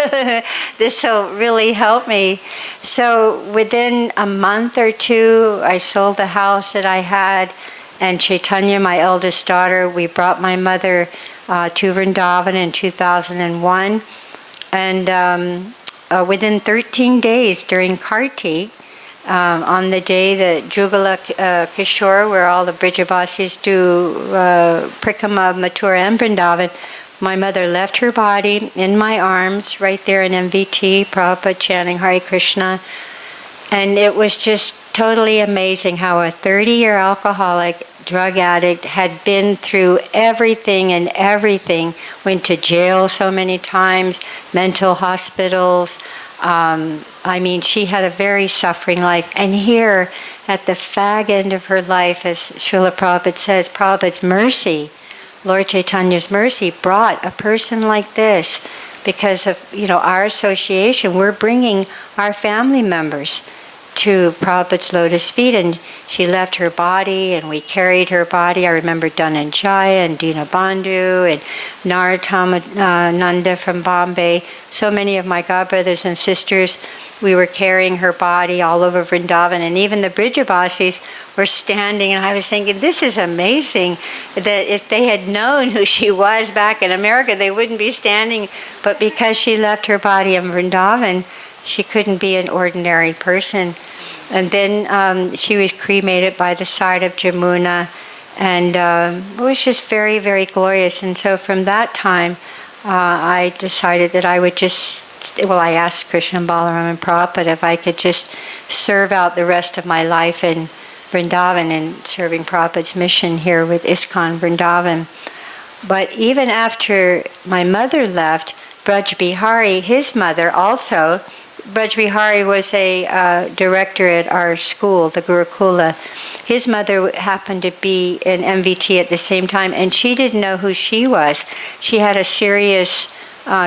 This will really help me. So within a month or two, I sold the house that I had, and Chaitanya, my eldest daughter, we brought my mother to Vrindavan in 2001. And within 13 days during Kartik, on the day that Jugala Kishore, where all the Brijabasis do Prikrama, Mathura, and Vrindavan, my mother left her body in my arms right there in MVT, Prabhupada chanting Hare Krishna. And it was just totally amazing how a 30-year alcoholic, drug addict, had been through everything and everything, went to jail so many times, mental hospitals. I mean, she had a very suffering life. And here, at the fag end of her life, as Srila Prabhupada says, Prabhupada's mercy, Lord Chaitanya's mercy, brought a person like this because of, our association. We're bringing our family members to Prabhupada's lotus feet, and she left her body, and we carried her body. I remember Dhananjaya and Dinabandhu and Narayamananda from Bombay. So many of my godbrothers and sisters, we were carrying her body all over Vrindavan, and even the Brijabasis were standing, and I was thinking, this is amazing, that if they had known who she was back in America, they wouldn't be standing, but because she left her body in Vrindavan, she couldn't be an ordinary person. And then she was cremated by the side of Jamuna, and it was just very, very glorious. And so from that time, I decided that I would I asked Krishna Balaram and Prabhupada if I could just serve out the rest of my life in Vrindavan and serving Prabhupada's mission here with ISKCON Vrindavan. But even after my mother left, Braj Bihari, his mother also, Braj Bihari was a director at our school, the Gurukula. His mother happened to be in MVT at the same time, and she didn't know who she was. She had a serious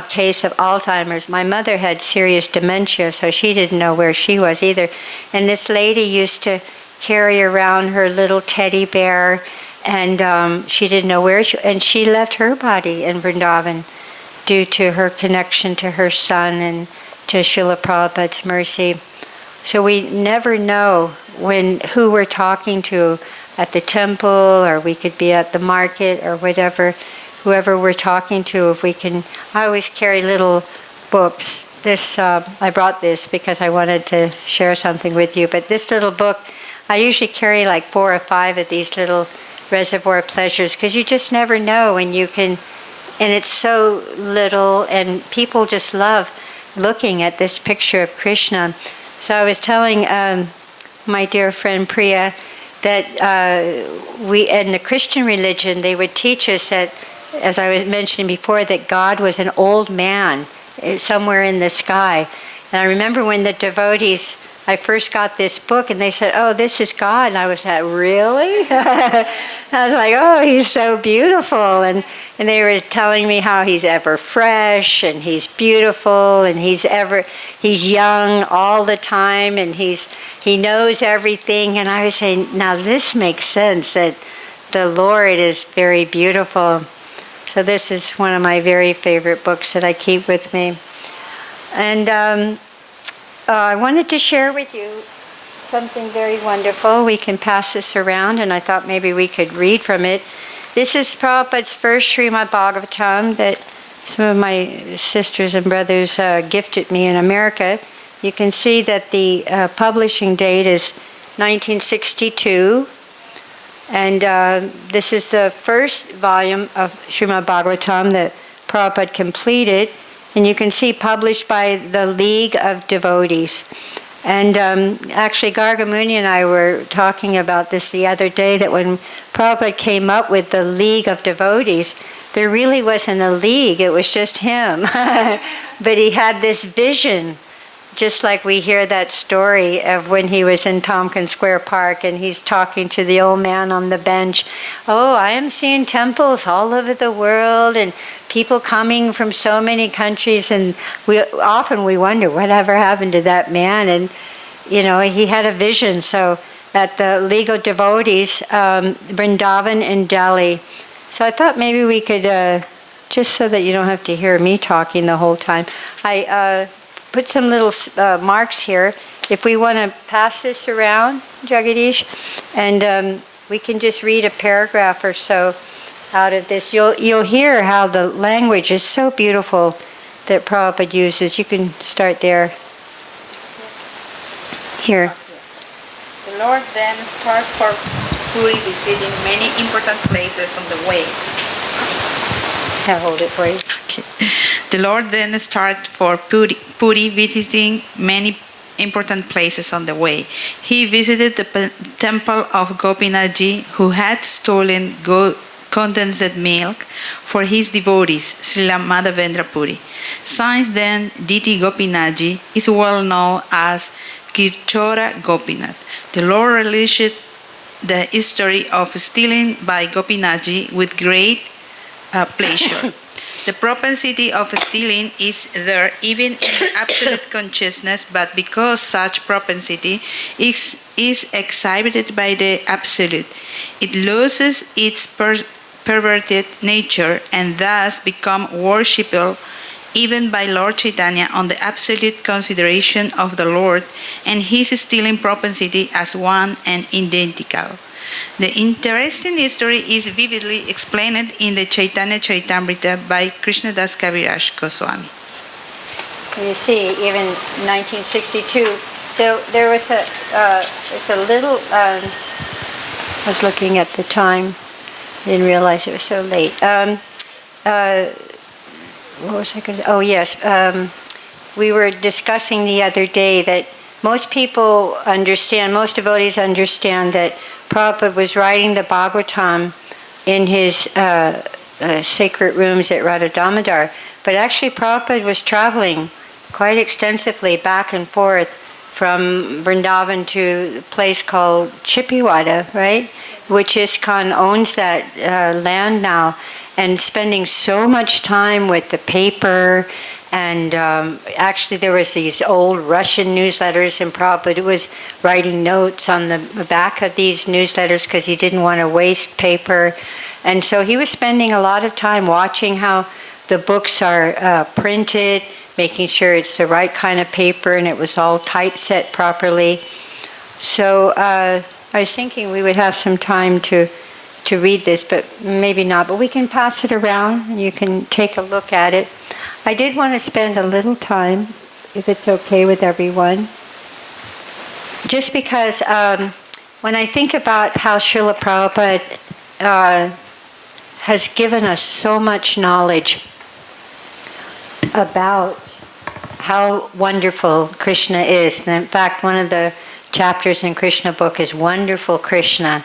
case of Alzheimer's. My mother had serious dementia, so she didn't know where she was either. And this lady used to carry around her little teddy bear, and she didn't know where and she left her body in Vrindavan due to her connection to her son and to Srila Prabhupada's mercy. So we never know who we're talking to at the temple, or we could be at the market or whatever, whoever we're talking to. If we can, I always carry little books. I brought this because I wanted to share something with you, but this little book, I usually carry like 4 or 5 of these little reservoir pleasures, because you just never know when you can, and it's so little, and people just love looking at this picture of Krishna. So I was telling my dear friend Priya that we, in the Christian religion, they would teach us that, as I was mentioning before, that God was an old man somewhere in the sky. And I remember when the devotees, I first got this book and they said, "Oh, this is God." And I was like, "Really?" I was like, "Oh, he's so beautiful." And they were telling me how he's ever fresh and he's beautiful and he's young all the time and he knows everything. And I was saying, now this makes sense, that the Lord is very beautiful. So this is one of my very favorite books that I keep with me. And I wanted to share with you something very wonderful. We can pass this around, and I thought maybe we could read from it. This is Prabhupada's first Srimad Bhagavatam that some of my sisters and brothers gifted me in America. You can see that the publishing date is 1962, and this is the first volume of Srimad Bhagavatam that Prabhupada completed, and you can see published by the League of Devotees. And actually, Gargamuni and I were talking about this the other day, that when Prabhupada came up with the League of Devotees, there really wasn't a league, it was just him. But he had this vision, just like we hear that story of when he was in Tompkins Square Park and he's talking to the old man on the bench. "Oh, I am seeing temples all over the world and people coming from so many countries." And we wonder whatever happened to that man. And he had a vision. So at the League of Devotees, Vrindavan in Delhi. So I thought maybe we could, just so that you don't have to hear me talking the whole time, I put some little marks here. If we want to pass this around, Jagadish, and we can just read a paragraph or so out of this. You'll hear how the language is so beautiful that Prabhupada uses. You can start there. Here. The Lord then started for Puri, visiting many important places on the way. I'll hold it for you. Okay. The Lord then started for Puri, visiting many important places on the way. He visited the temple of Gopinathji, who had stolen condensed milk for his devotees, Srila Madhavendra Puri. Since then, deity Gopinathji is well known as Kirchora Gopinath. The Lord relished the history of stealing by Gopinathji with great pleasure. The propensity of stealing is there even in the absolute consciousness, but because such propensity is exhibited by the absolute, it loses its perverted nature and thus become worshipable even by Lord Chaitanya on the absolute consideration of the Lord and his stealing propensity as one and identical. The interesting history is vividly explained in the Chaitanya Charitamrita by Krishnadas Kaviraj Goswami. You see, even 1962. So there was it's a little. I was looking at the time. Didn't realize it was so late. What was I going to? Oh yes, we were discussing the other day that most people understand. Most devotees understand that Prabhupada was writing the Bhagavatam in his sacred rooms at Radha Damodar, but actually Prabhupada was traveling quite extensively back and forth from Vrindavan to a place called Chippiwada, right? Which ISKCON owns that land now, and spending so much time with the paper. And actually there was these old Russian newsletters, and Prabhupada was writing notes on the back of these newsletters because he didn't want to waste paper. And so he was spending a lot of time watching how the books are printed, making sure it's the right kind of paper and it was all typeset properly. So I was thinking we would have some time to read this, but maybe not. But we can pass it around and you can take a look at it. I did want to spend a little time, if it's okay with everyone, just because when I think about how Srila Prabhupada has given us so much knowledge about how wonderful Krishna is. And in fact, one of the chapters in Krishna book is Wonderful Krishna.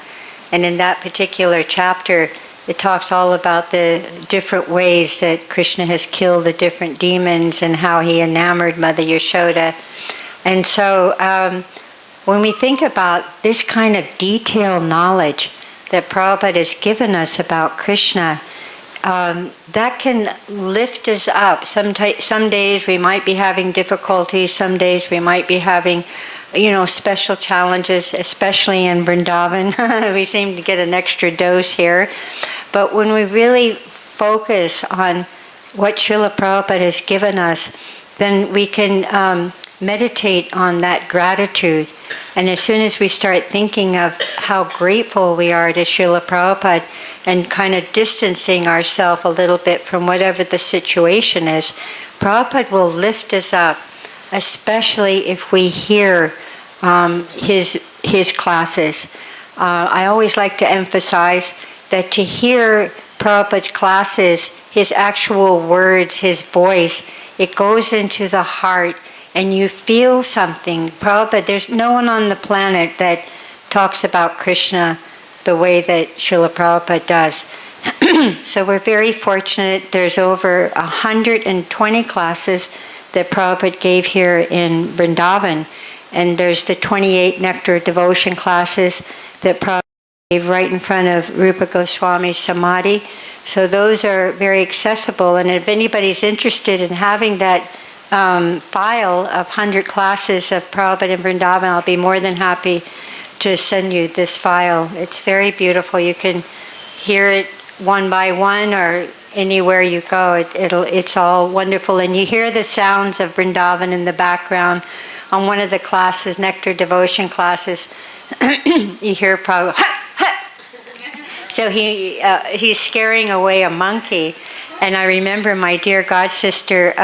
And in that particular chapter, it talks all about the different ways that Krishna has killed the different demons and how he enamored Mother Yashoda. And so when we think about this kind of detailed knowledge that Prabhupada has given us about Krishna, that can lift us up. Some days we might be having difficulties, some days we might be having special challenges, especially in Vrindavan. We seem to get an extra dose here. But when we really focus on what Srila Prabhupada has given us, then we can meditate on that gratitude. And as soon as we start thinking of how grateful we are to Srila Prabhupada and kind of distancing ourselves a little bit from whatever the situation is, Prabhupada will lift us up, especially if we hear his classes. I always like to emphasize that to hear Prabhupada's classes, his actual words, his voice, it goes into the heart and you feel something. Prabhupada, there's no one on the planet that talks about Krishna the way that Srila Prabhupada does. So we're very fortunate. There's over 120 classes that Prabhupada gave here in Vrindavan. And there's the 28 Nectar Devotion classes that Prabhupada gave right in front of Rupa Goswami's Samadhi. So those are very accessible. And if anybody's interested in having that file of 100 classes of Prabhupada in Vrindavan, I'll be more than happy to send you this file. It's very beautiful. You can hear it one by one or anywhere you go. It's all wonderful. And you hear the sounds of Vrindavan in the background. On one of the classes, Nectar Devotion classes, you hear Prabhupada, ha, ha. So he's scaring away a monkey. And I remember my dear godsister,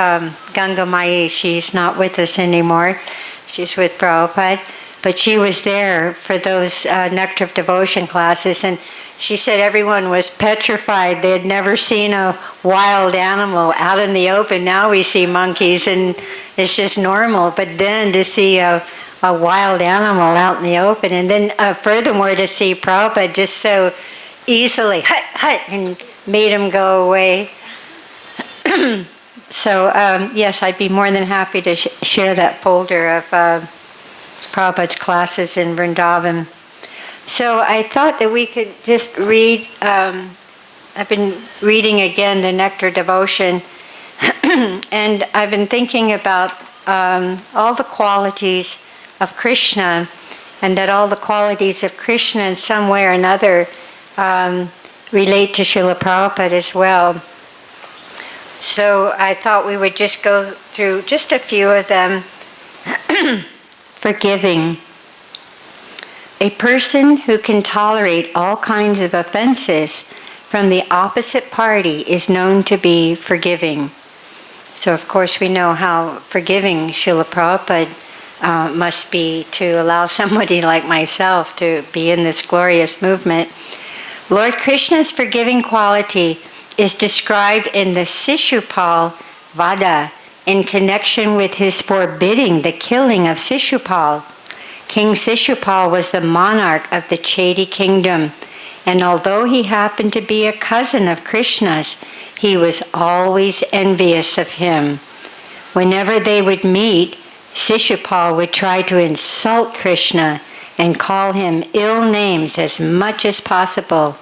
Ganga Mai, she's not with us anymore. She's with Prabhupada. but she was there for those Nectar of Devotion classes, and she said everyone was petrified. They had never seen a wild animal out in the open. Now we see monkeys, and it's just normal. But then to see a wild animal out in the open, and then furthermore to see Prabhupada just so easily, hut, hut, and made him go away. So, yes, I'd be more than happy to share that folder of Prabhupada's classes in Vrindavan. So I thought that we could just read, I've been reading again the Nectar Devotion, and I've been thinking about all the qualities of Krishna, and that all the qualities of Krishna in some way or another relate to Srila Prabhupada as well. So I thought we would just go through just a few of them. Forgiving. A person who can tolerate all kinds of offenses from the opposite party is known to be forgiving. So of course we know how forgiving Srila Prabhupada must be to allow somebody like myself to be in this glorious movement. Lord Krishna's forgiving quality is described in the Sishupal Vada in connection with his forbidding the killing of Sishupal. King Sishupal was the monarch of the Chedi kingdom, and although he happened to be a cousin of Krishna's, he was always envious of him. Whenever they would meet, Sishupal would try to insult Krishna and call him ill names as much as possible.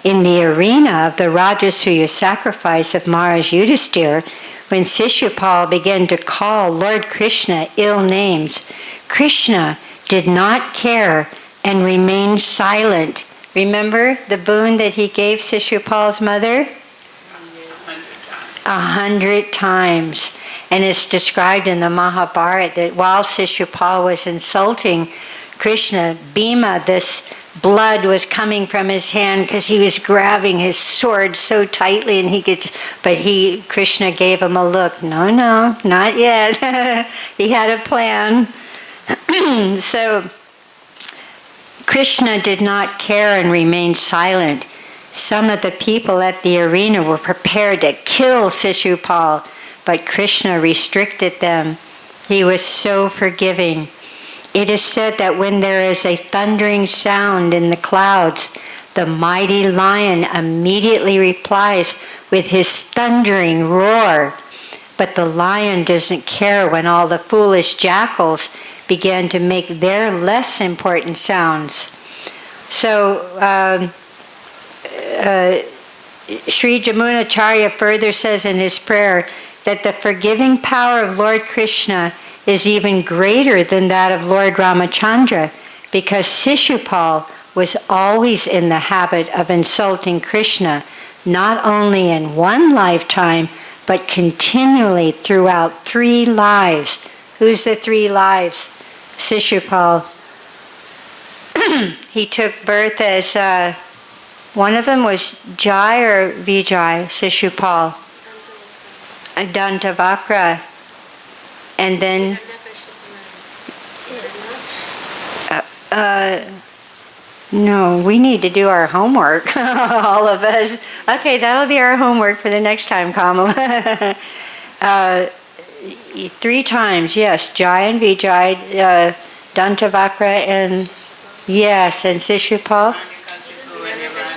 In the arena of the Rajasuya sacrifice of Maharaj Yudhisthira, when Sishupal began to call Lord Krishna ill names, Krishna did not care and remained silent. Remember the boon that he gave Sishupal's mother? 100 times. And it's described in the Mahabharata that while Sishupal was insulting Krishna, Bhima, this blood was coming from his hand because he was grabbing his sword so tightly, and Krishna gave him a look. No, not yet. He had a plan. So Krishna did not care and remained silent. Some of the people at the arena were prepared to kill Sishupal, but Krishna restricted them. He was so forgiving. It is said that when there is a thundering sound in the clouds, the mighty lion immediately replies with his thundering roar. But the lion doesn't care when all the foolish jackals began to make their less important sounds. So Sri Jamunacharya further says in his prayer that the forgiving power of Lord Krishna is even greater than that of Lord Ramachandra, because Sishupal was always in the habit of insulting Krishna, not only in one lifetime, but continually throughout 3 lives. Who's the 3 lives? Sishupal. He took birth as, one of them was Jai or Vijay, Sishupal. Dantavakra. And then, no, we need to do our homework, all of us. Okay, that'll be our homework for the next time, Kamala. 3 times, yes, Jai and Vijay, Dantavakra, and yes, and Sishupal.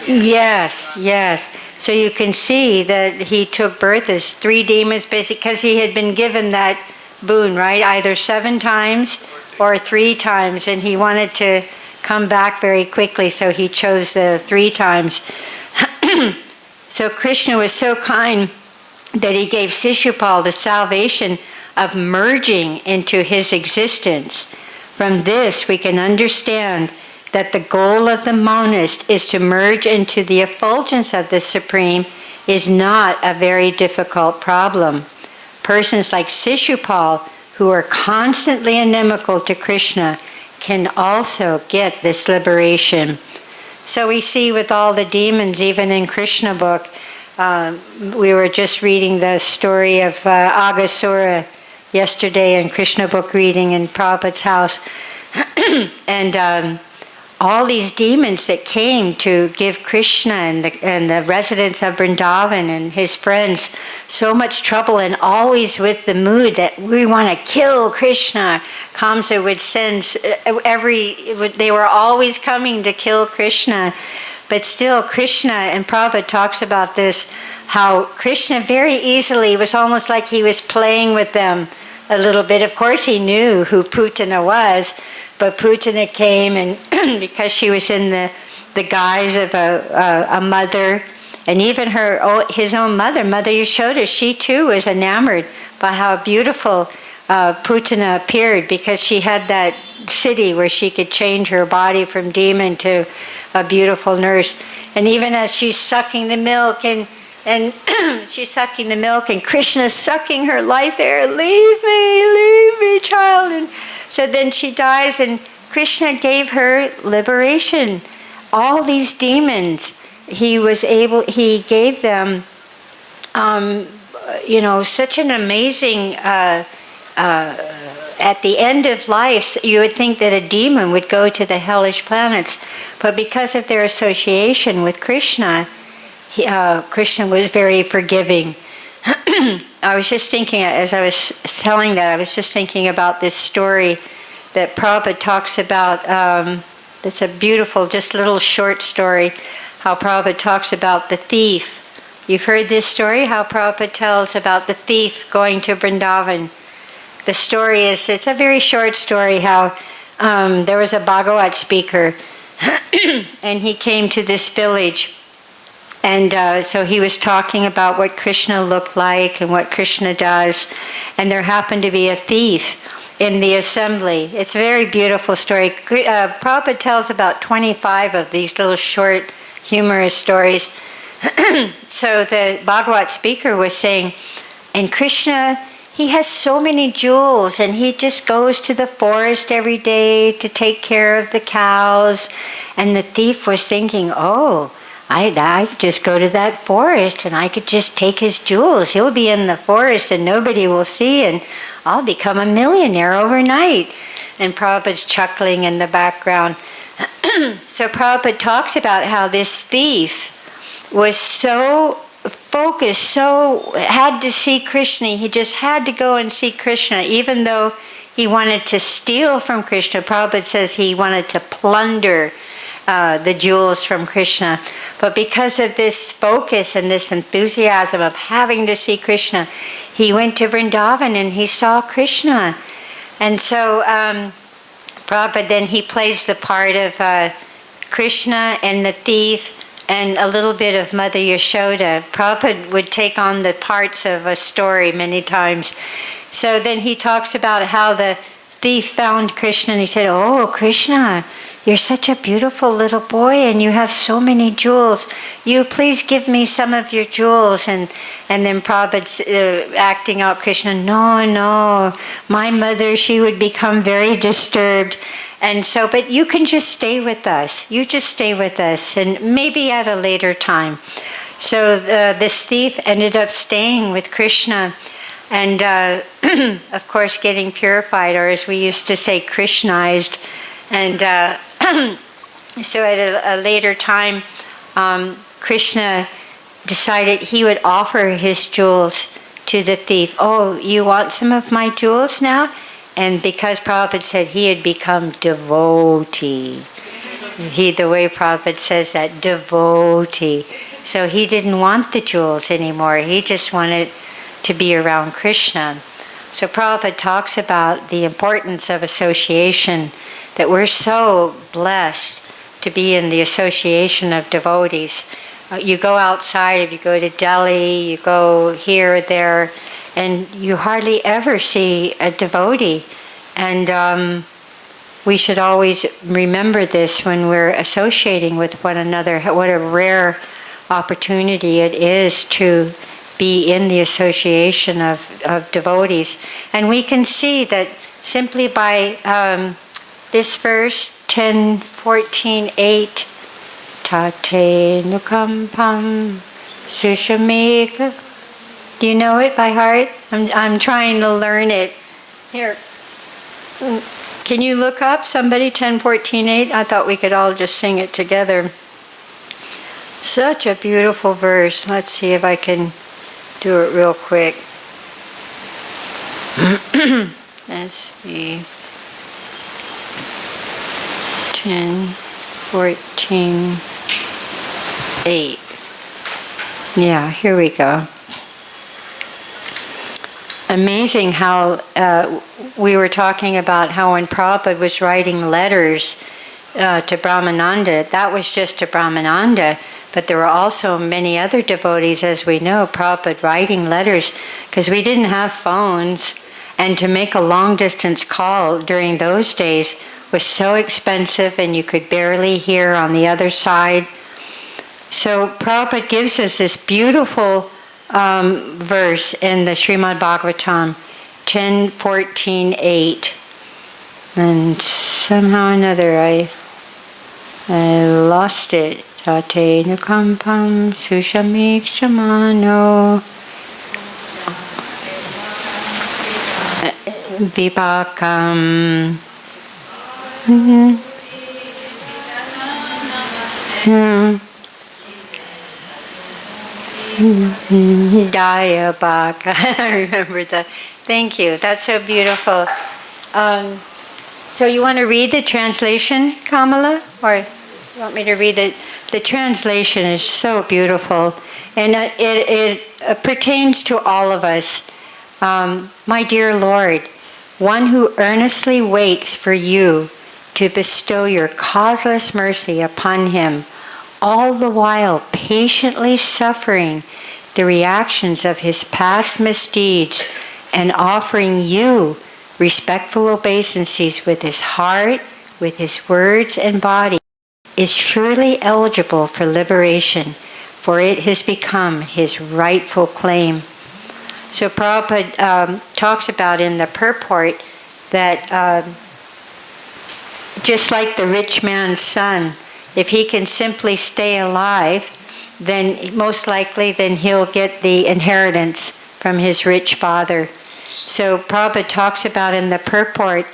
Yes. So you can see that he took birth as 3 demons, basically, because he had been given that boon, right? Either 7 times or 3 times, and he wanted to come back very quickly, so he chose the 3 times. So Krishna was so kind that he gave Sishupal the salvation of merging into his existence. From this, we can understand that the goal of the monist is to merge into the effulgence of the Supreme is not a very difficult problem. Persons like Sishupal, who are constantly inimical to Krishna, can also get this liberation. So we see with all the demons, even in Krishna book, we were just reading the story of Aghasura yesterday in Krishna book reading in Prabhupada's house. and all these demons that came to give Krishna and the residents of Vrindavan and his friends so much trouble, and always with the mood that we want to kill Krishna. Kamsa would send they were always coming to kill Krishna. But still, Krishna, and Prabhupada talks about this, how Krishna very easily, was almost like he was playing with them a little bit. Of course, he knew who Putana was, but Putana came, and because she was in the guise of a mother, and even his own mother, Mother Yashoda, she too was enamored by how beautiful Putana appeared, because she had that city where she could change her body from demon to a beautiful nurse. And even as she's sucking the milk, and she's sucking the milk, and Krishna's sucking her life air, leave me, child. And so then she dies, and Krishna gave her liberation. All these demons, he gave them, such an amazing, at the end of life, you would think that a demon would go to the hellish planets. But because of their association with Krishna, Krishna was very forgiving. I was just thinking, as I was telling that, I was just thinking about this story that Prabhupada talks about. It's a beautiful, just little short story, how Prabhupada talks about the thief. You've heard this story, how Prabhupada tells about the thief going to Vrindavan. The story is, it's a very short story, how there was a Bhagavad speaker, and he came to this village. And so he was talking about what Krishna looked like and what Krishna does. And there happened to be a thief in the assembly. It's a very beautiful story. Prabhupada tells about 25 of these little short, humorous stories. So the Bhagavad speaker was saying, and Krishna, he has so many jewels, and he just goes to the forest every day to take care of the cows. And the thief was thinking, I could just go to that forest and I could just take his jewels. He'll be in the forest and nobody will see, and I'll become a millionaire overnight. And Prabhupada's chuckling in the background. So Prabhupada talks about how this thief was so focused, had to see Krishna. He just had to go and see Krishna, even though he wanted to steal from Krishna. Prabhupada says he wanted to plunder the jewels from Krishna. But because of this focus and this enthusiasm of having to see Krishna, he went to Vrindavan and he saw Krishna. And so Prabhupada, then he plays the part of Krishna and the thief and a little bit of Mother Yashoda. Prabhupada would take on the parts of a story many times. So then he talks about how the thief found Krishna, and he said, "Oh, Krishna, you're such a beautiful little boy and you have so many jewels. You please give me some of your jewels." And then Prabhupada's acting out Krishna, no, my mother, she would become very disturbed. And so, but you can just stay with us. You just stay with us, and maybe at a later time. So this thief ended up staying with Krishna, and of course getting purified, or as we used to say, Krishnized. And so at a later time, Krishna decided he would offer his jewels to the thief. "Oh, you want some of my jewels now?" And because Prabhupada said he had become devotee, the way Prabhupada says that, devotee. So he didn't want the jewels anymore. He just wanted to be around Krishna. So Prabhupada talks about the importance of association, that we're so blessed to be in the association of devotees. You go outside, if you go to Delhi, you go here or there, and you hardly ever see a devotee. And we should always remember this when we're associating with one another, what a rare opportunity it is to be in the association of devotees. And we can see that simply by this verse, 10:14:8, Tate nukampam sushameka. Do you know it by heart? I'm trying to learn it. Here. Can you look up somebody 10:14:8? I thought we could all just sing it together. Such a beautiful verse. Let's see if I can do it real quick. Let's see. 10:14:8. Yeah, here we go. Amazing how we were talking about how when Prabhupada was writing letters to Brahmananda, that was just to Brahmananda, but there were also many other devotees, as we know, Prabhupada writing letters, because we didn't have phones, and to make a long-distance call during those days was so expensive, and you could barely hear on the other side. So Prabhupada gives us this beautiful verse in the Srimad Bhagavatam, 10:14:8, and somehow or another I lost it. Tate nukampam sushamikshmano vipakam Dayabaka. I remember that. Thank you. That's so beautiful. So you want to read the translation, Kamala? Or you want me to read it? The translation is so beautiful. And it pertains to all of us. My dear Lord, one who earnestly waits for you to bestow your causeless mercy upon him, all the while patiently suffering the reactions of his past misdeeds and offering you respectful obeisances with his heart, with his words and body, is surely eligible for liberation, for it has become his rightful claim. So Prabhupada talks about in the purport that just like the rich man's son, if he can simply stay alive, then most likely then he'll get the inheritance from his rich father. So Prabhupada talks about in the purport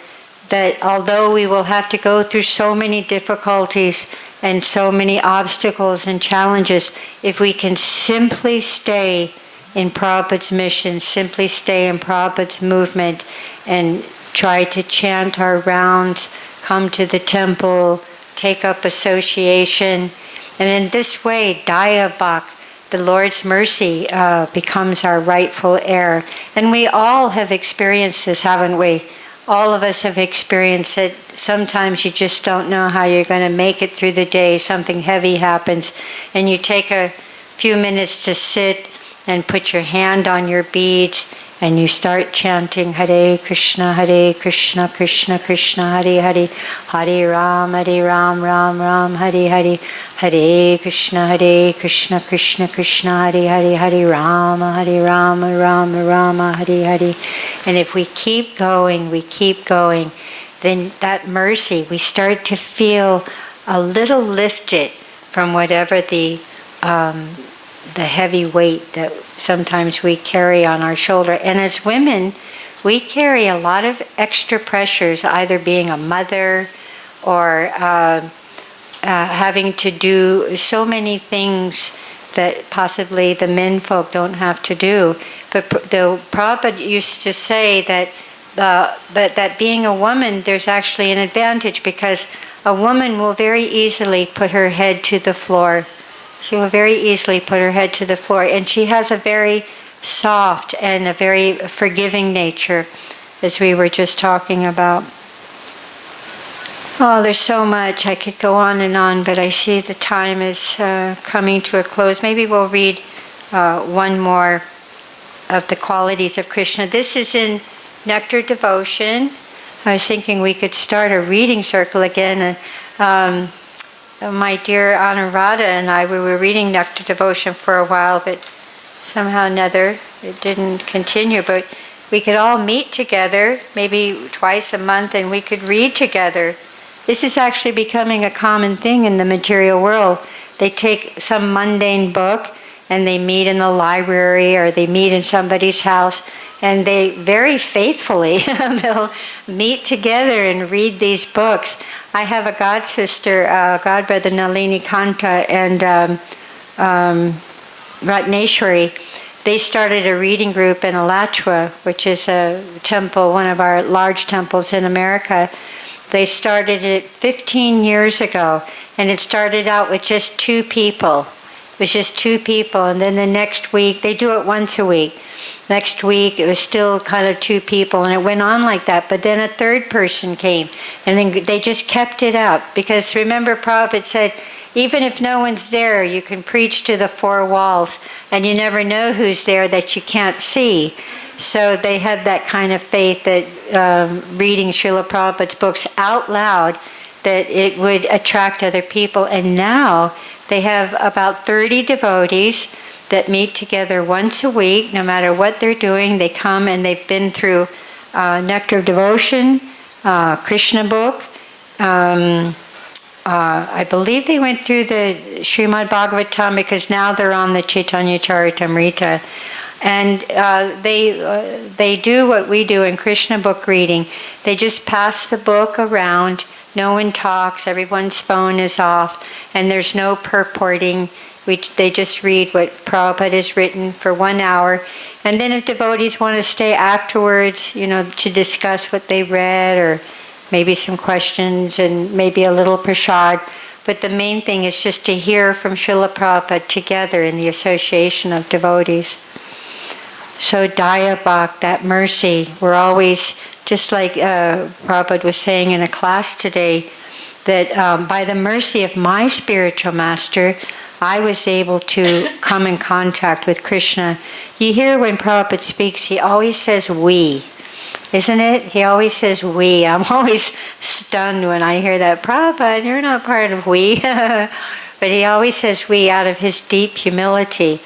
that although we will have to go through so many difficulties and so many obstacles and challenges, if we can simply stay in Prabhupada's mission, simply stay in Prabhupada's movement and try to chant our rounds, come to the temple, take up association, and in this way, Dayabhak, the Lord's mercy, becomes our rightful heir. And we all have experienced this, haven't we? All of us have experienced it. Sometimes you just don't know how you're going to make it through the day. Something heavy happens, and you take a few minutes to sit and put your hand on your beads, and you start chanting Hare Krishna, Krishna Krishna, Hare Hare, Hare Ram, Ram Ram, Hare Hare, Hare Krishna, Krishna Krishna, Hare Hare, Hare Ram, Ram Ram, Hare Hare. And if we keep going, then that mercy, we start to feel a little lifted from whatever the heavy weight that sometimes we carry on our shoulder. And as women, we carry a lot of extra pressures, either being a mother or having to do so many things that possibly the men folk don't have to do. But the Prabhupada used to say that that being a woman, there's actually an advantage, because a woman will very easily put her head to the floor. She will very easily put her head to the floor, and she has a very soft and a very forgiving nature, as we were just talking about. Oh, there's so much. I could go on and on, but I see the time is coming to a close. Maybe we'll read one more of the qualities of Krishna. This is in Nectar Devotion. I was thinking we could start a reading circle again. My dear Anuradha and I, we were reading Nectar Devotion for a while, but somehow or another it didn't continue. But we could all meet together, maybe twice a month, and we could read together. This is actually becoming a common thing in the material world. They take some mundane book and they meet in the library or they meet in somebody's house, and they very faithfully they'll meet together and read these books. I have a god sister, godbrother Nalini Kanta and Ratneshwari. They started a reading group in Alachua, which is a temple, one of our large temples in America. They started it 15 years ago, and it started out with just 2 people. It was just 2 people, and then the next week, they do it once a week. Next week, it was still kind of 2 people, and it went on like that. But then a 3rd person came, and then they just kept it up. Because remember, Prabhupada said, even if no one's there, you can preach to the 4 walls, and you never know who's there that you can't see. So they had that kind of faith that reading Srila Prabhupada's books out loud, that it would attract other people. And now they have about 30 devotees that meet together once a week, no matter what they're doing. They come and they've been through Nectar of Devotion, Krishna book. I believe they went through the Srimad Bhagavatam, because now they're on the Chaitanya Charitamrita. And they do what we do in Krishna book reading. They just pass the book around. No one talks. Everyone's phone is off. And there's no purporting. They just read what Prabhupada has written for 1 hour. And then if devotees want to stay afterwards, to discuss what they read, or maybe some questions and maybe a little prasad. But the main thing is just to hear from Srila Prabhupada together in the association of devotees. So Daya Bhak, that mercy, we're always, just like Prabhupada was saying in a class today, that by the mercy of my spiritual master, I was able to come in contact with Krishna. You hear when Prabhupada speaks, he always says we, isn't it? He always says we. I'm always stunned when I hear that. Prabhupada, you're not part of we. But he always says we out of his deep humility.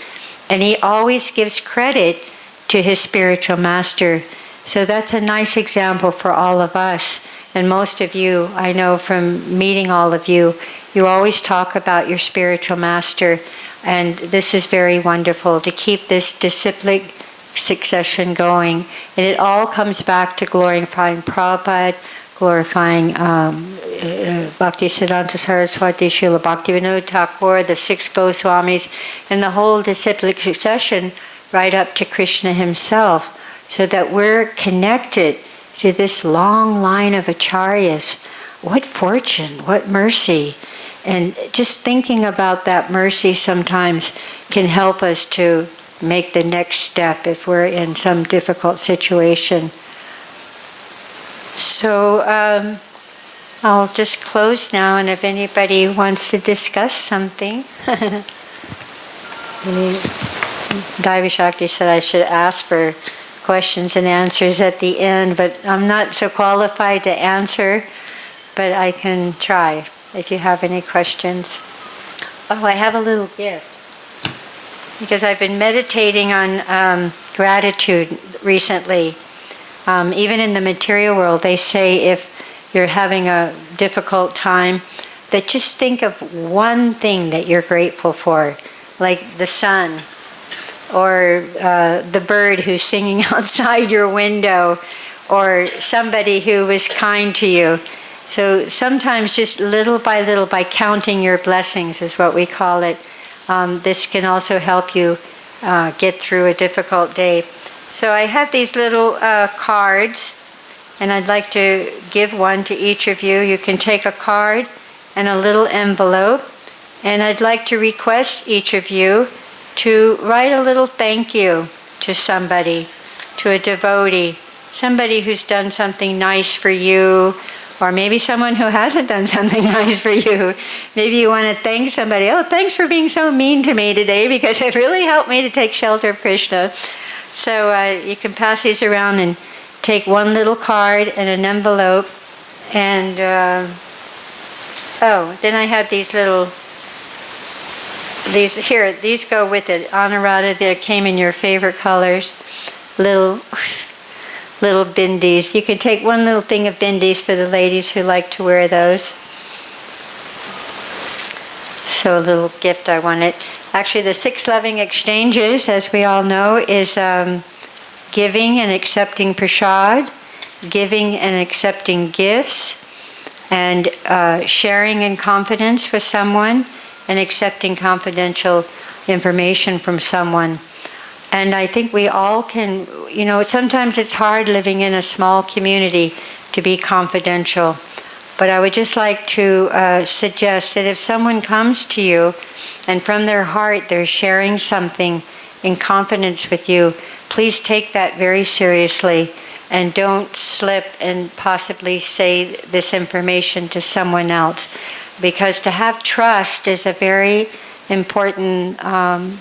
And he always gives credit to his spiritual master. So that's a nice example for all of us. And most of you, I know from meeting all of you, you always talk about your spiritual master. And this is very wonderful to keep this disciplic succession going. And it all comes back to glorifying Prabhupada, glorifying Bhaktisiddhanta Saraswati, Srila Bhaktivinoda Thakur, the 6 Goswamis, and the whole disciplic succession right up to Krishna himself, so that we're connected to this long line of acharyas. What fortune, what mercy. And just thinking about that mercy sometimes can help us to make the next step if we're in some difficult situation. So I'll just close now, and if anybody wants to discuss something. Daivi Shakti said I should ask for questions and answers at the end, but I'm not so qualified to answer, but I can try if you have any questions. Oh, I have a little gift. Because I've been meditating on gratitude recently. Even in the material world, they say if you're having a difficult time, that just think of one thing that you're grateful for, like the sun, or the bird who's singing outside your window, or somebody who was kind to you. So sometimes just little, by counting your blessings is what we call it. This can also help you get through a difficult day. So I have these little cards, and I'd like to give one to each of you. You can take a card and a little envelope, and I'd like to request each of you to write a little thank you to somebody, to a devotee, somebody who's done something nice for you, or maybe someone who hasn't done something nice for you. Maybe you want to thank somebody. Oh, thanks for being so mean to me today, because it really helped me to take shelter of Krishna. So you can pass these around and take one little card and an envelope. And, then I have these little, these go with it. Anurada, that came in your favorite colors. Little bindis. You can take one little thing of bindis for the ladies who like to wear those. So a little gift I wanted. Actually, the 6 loving exchanges, as we all know, is giving and accepting prasad, giving and accepting gifts, and sharing in confidence with someone, and accepting confidential information from someone. And I think we all can, sometimes it's hard living in a small community to be confidential. But I would just like to suggest that if someone comes to you and from their heart they're sharing something in confidence with you, please take that very seriously and don't slip and possibly say this information to someone else. Because to have trust is a very important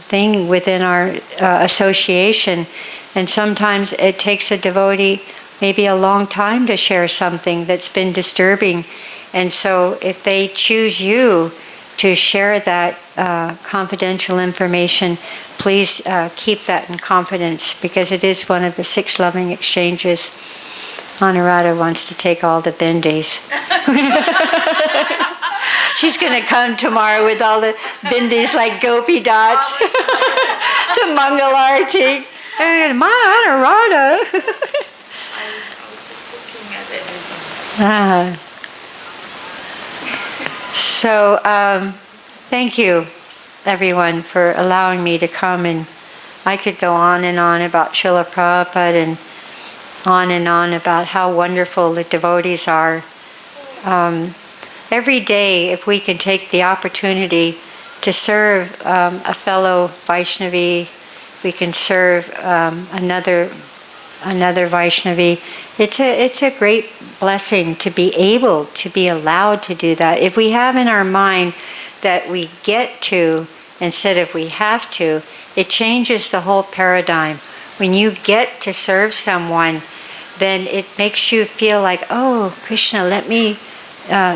thing within our association. And sometimes it takes a devotee maybe a long time to share something that's been disturbing. And so if they choose you to share that confidential information, please keep that in confidence, because it is one of the 6 loving exchanges. Anuradha wants to take all the bindis. She's going to come tomorrow with all the bindis like gopi dots to Mangal Arati. And my Anuradha. I was just looking at it. So, thank you, everyone, for allowing me to come. And I could go on and on about Srila Prabhupada and on about how wonderful the devotees are. Every day, if we can take the opportunity to serve a fellow Vaishnavi, we can serve another Vaishnavi. It's a great blessing to be able to be allowed to do that. If we have in our mind that we get to instead of we have to, it changes the whole paradigm. When you get to serve someone, then it makes you feel like, oh, Krishna, let me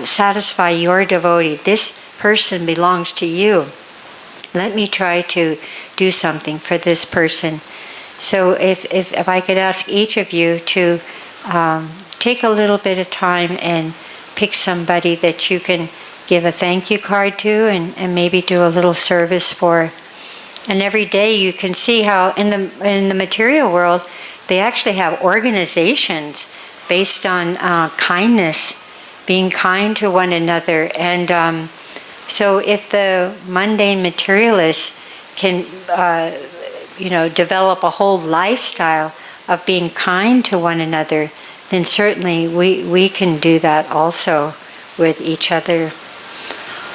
satisfy your devotee. This person belongs to you. Let me try to do something for this person. So if I could ask each of you to take a little bit of time and pick somebody that you can give a thank you card to and maybe do a little service for. And every day you can see how in the material world they actually have organizations based on kindness, being kind to one another. And so if the mundane materialists can develop a whole lifestyle of being kind to one another, then certainly we can do that also with each other.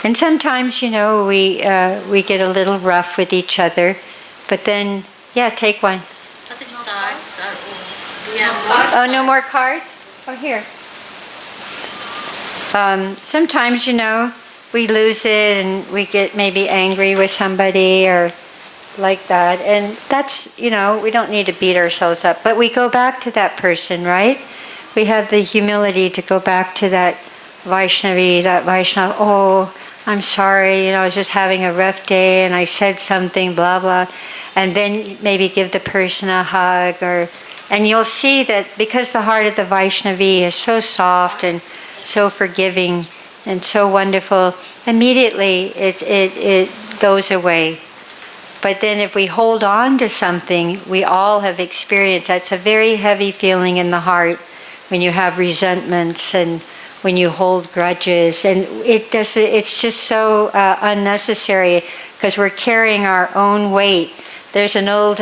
And sometimes, we get a little rough with each other, but then, take one. Oh, no more cards? Oh, here. Sometimes, we lose it and we get maybe angry with somebody or like that. And that's, we don't need to beat ourselves up. But we go back to that person, right? We have the humility to go back to that Vaishnavi, oh, I'm sorry, I was just having a rough day and I said something, blah, blah. And then maybe give the person a hug. And you'll see that because the heart of the Vaishnavi is so soft and so forgiving and so wonderful, immediately it goes away. But then if we hold on to something, we all have experienced, that's a very heavy feeling in the heart when you have resentments and when you hold grudges. And it's just so unnecessary because we're carrying our own weight. There's an old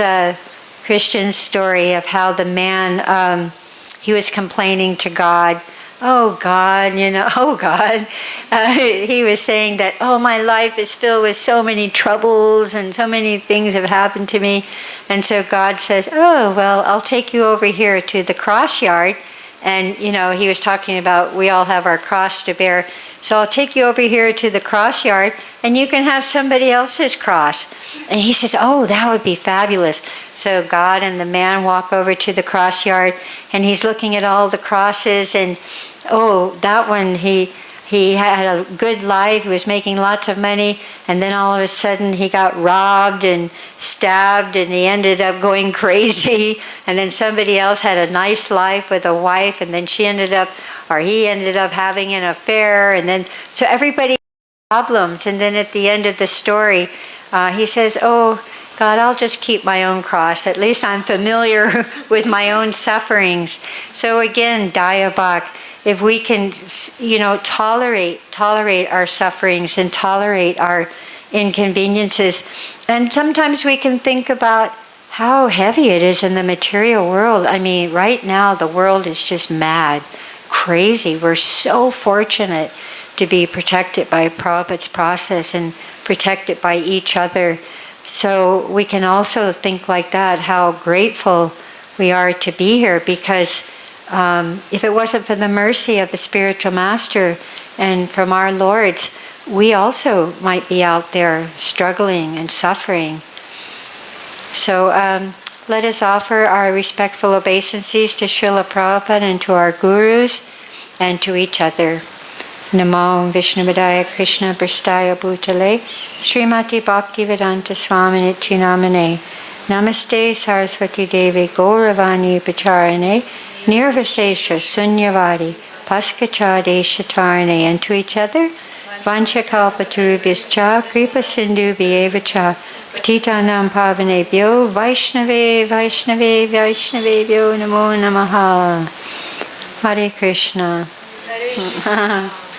Christian story of how the man, he was complaining to God. Oh God, oh God. He was saying that, oh, my life is filled with so many troubles and so many things have happened to me. And so God says, oh, well, I'll take you over here to the cross yard. And, he was talking about we all have our cross to bear. So I'll take you over here to the cross yard and you can have somebody else's cross. And he says, oh, that would be fabulous. So God and the man walk over to the cross yard and he's looking at all the crosses and, oh, that one, he had a good life, he was making lots of money, and then all of a sudden he got robbed and stabbed and he ended up going crazy. And then somebody else had a nice life with a wife and then he ended up having an affair. And then, so everybody had problems. And then at the end of the story, he says, "Oh, God, I'll just keep my own cross. At least I'm familiar with my own sufferings." So again, Dayabhak, if we can, tolerate our sufferings and tolerate our inconveniences. And sometimes we can think about how heavy it is in the material world. I mean, right now the world is just mad, crazy. We're so fortunate to be protected by Prabhupada's process and protected by each other. So we can also think like that, how grateful we are to be here, because if it wasn't for the mercy of the spiritual master and from our lords, we also might be out there struggling and suffering. So let us offer our respectful obeisances to Srila Prabhupada and to our gurus and to each other. Namo Vaishnavi Krishna Prastaya Bhutale Srimati Bhakti-Vedanta Swaminiti Namane Namaste Saraswati Devi Gauravani Pacharane Nirvasesha Sunyavadi Paskacha Deshatarane. And to each other, Vanchakalpaturubhyascha Kripa Sindhu Vyevacha Patitanam Pavanebhyo Vaishnavi Vaishnavi Vaishnavebhyo Namo Namaha. Hare Krishna.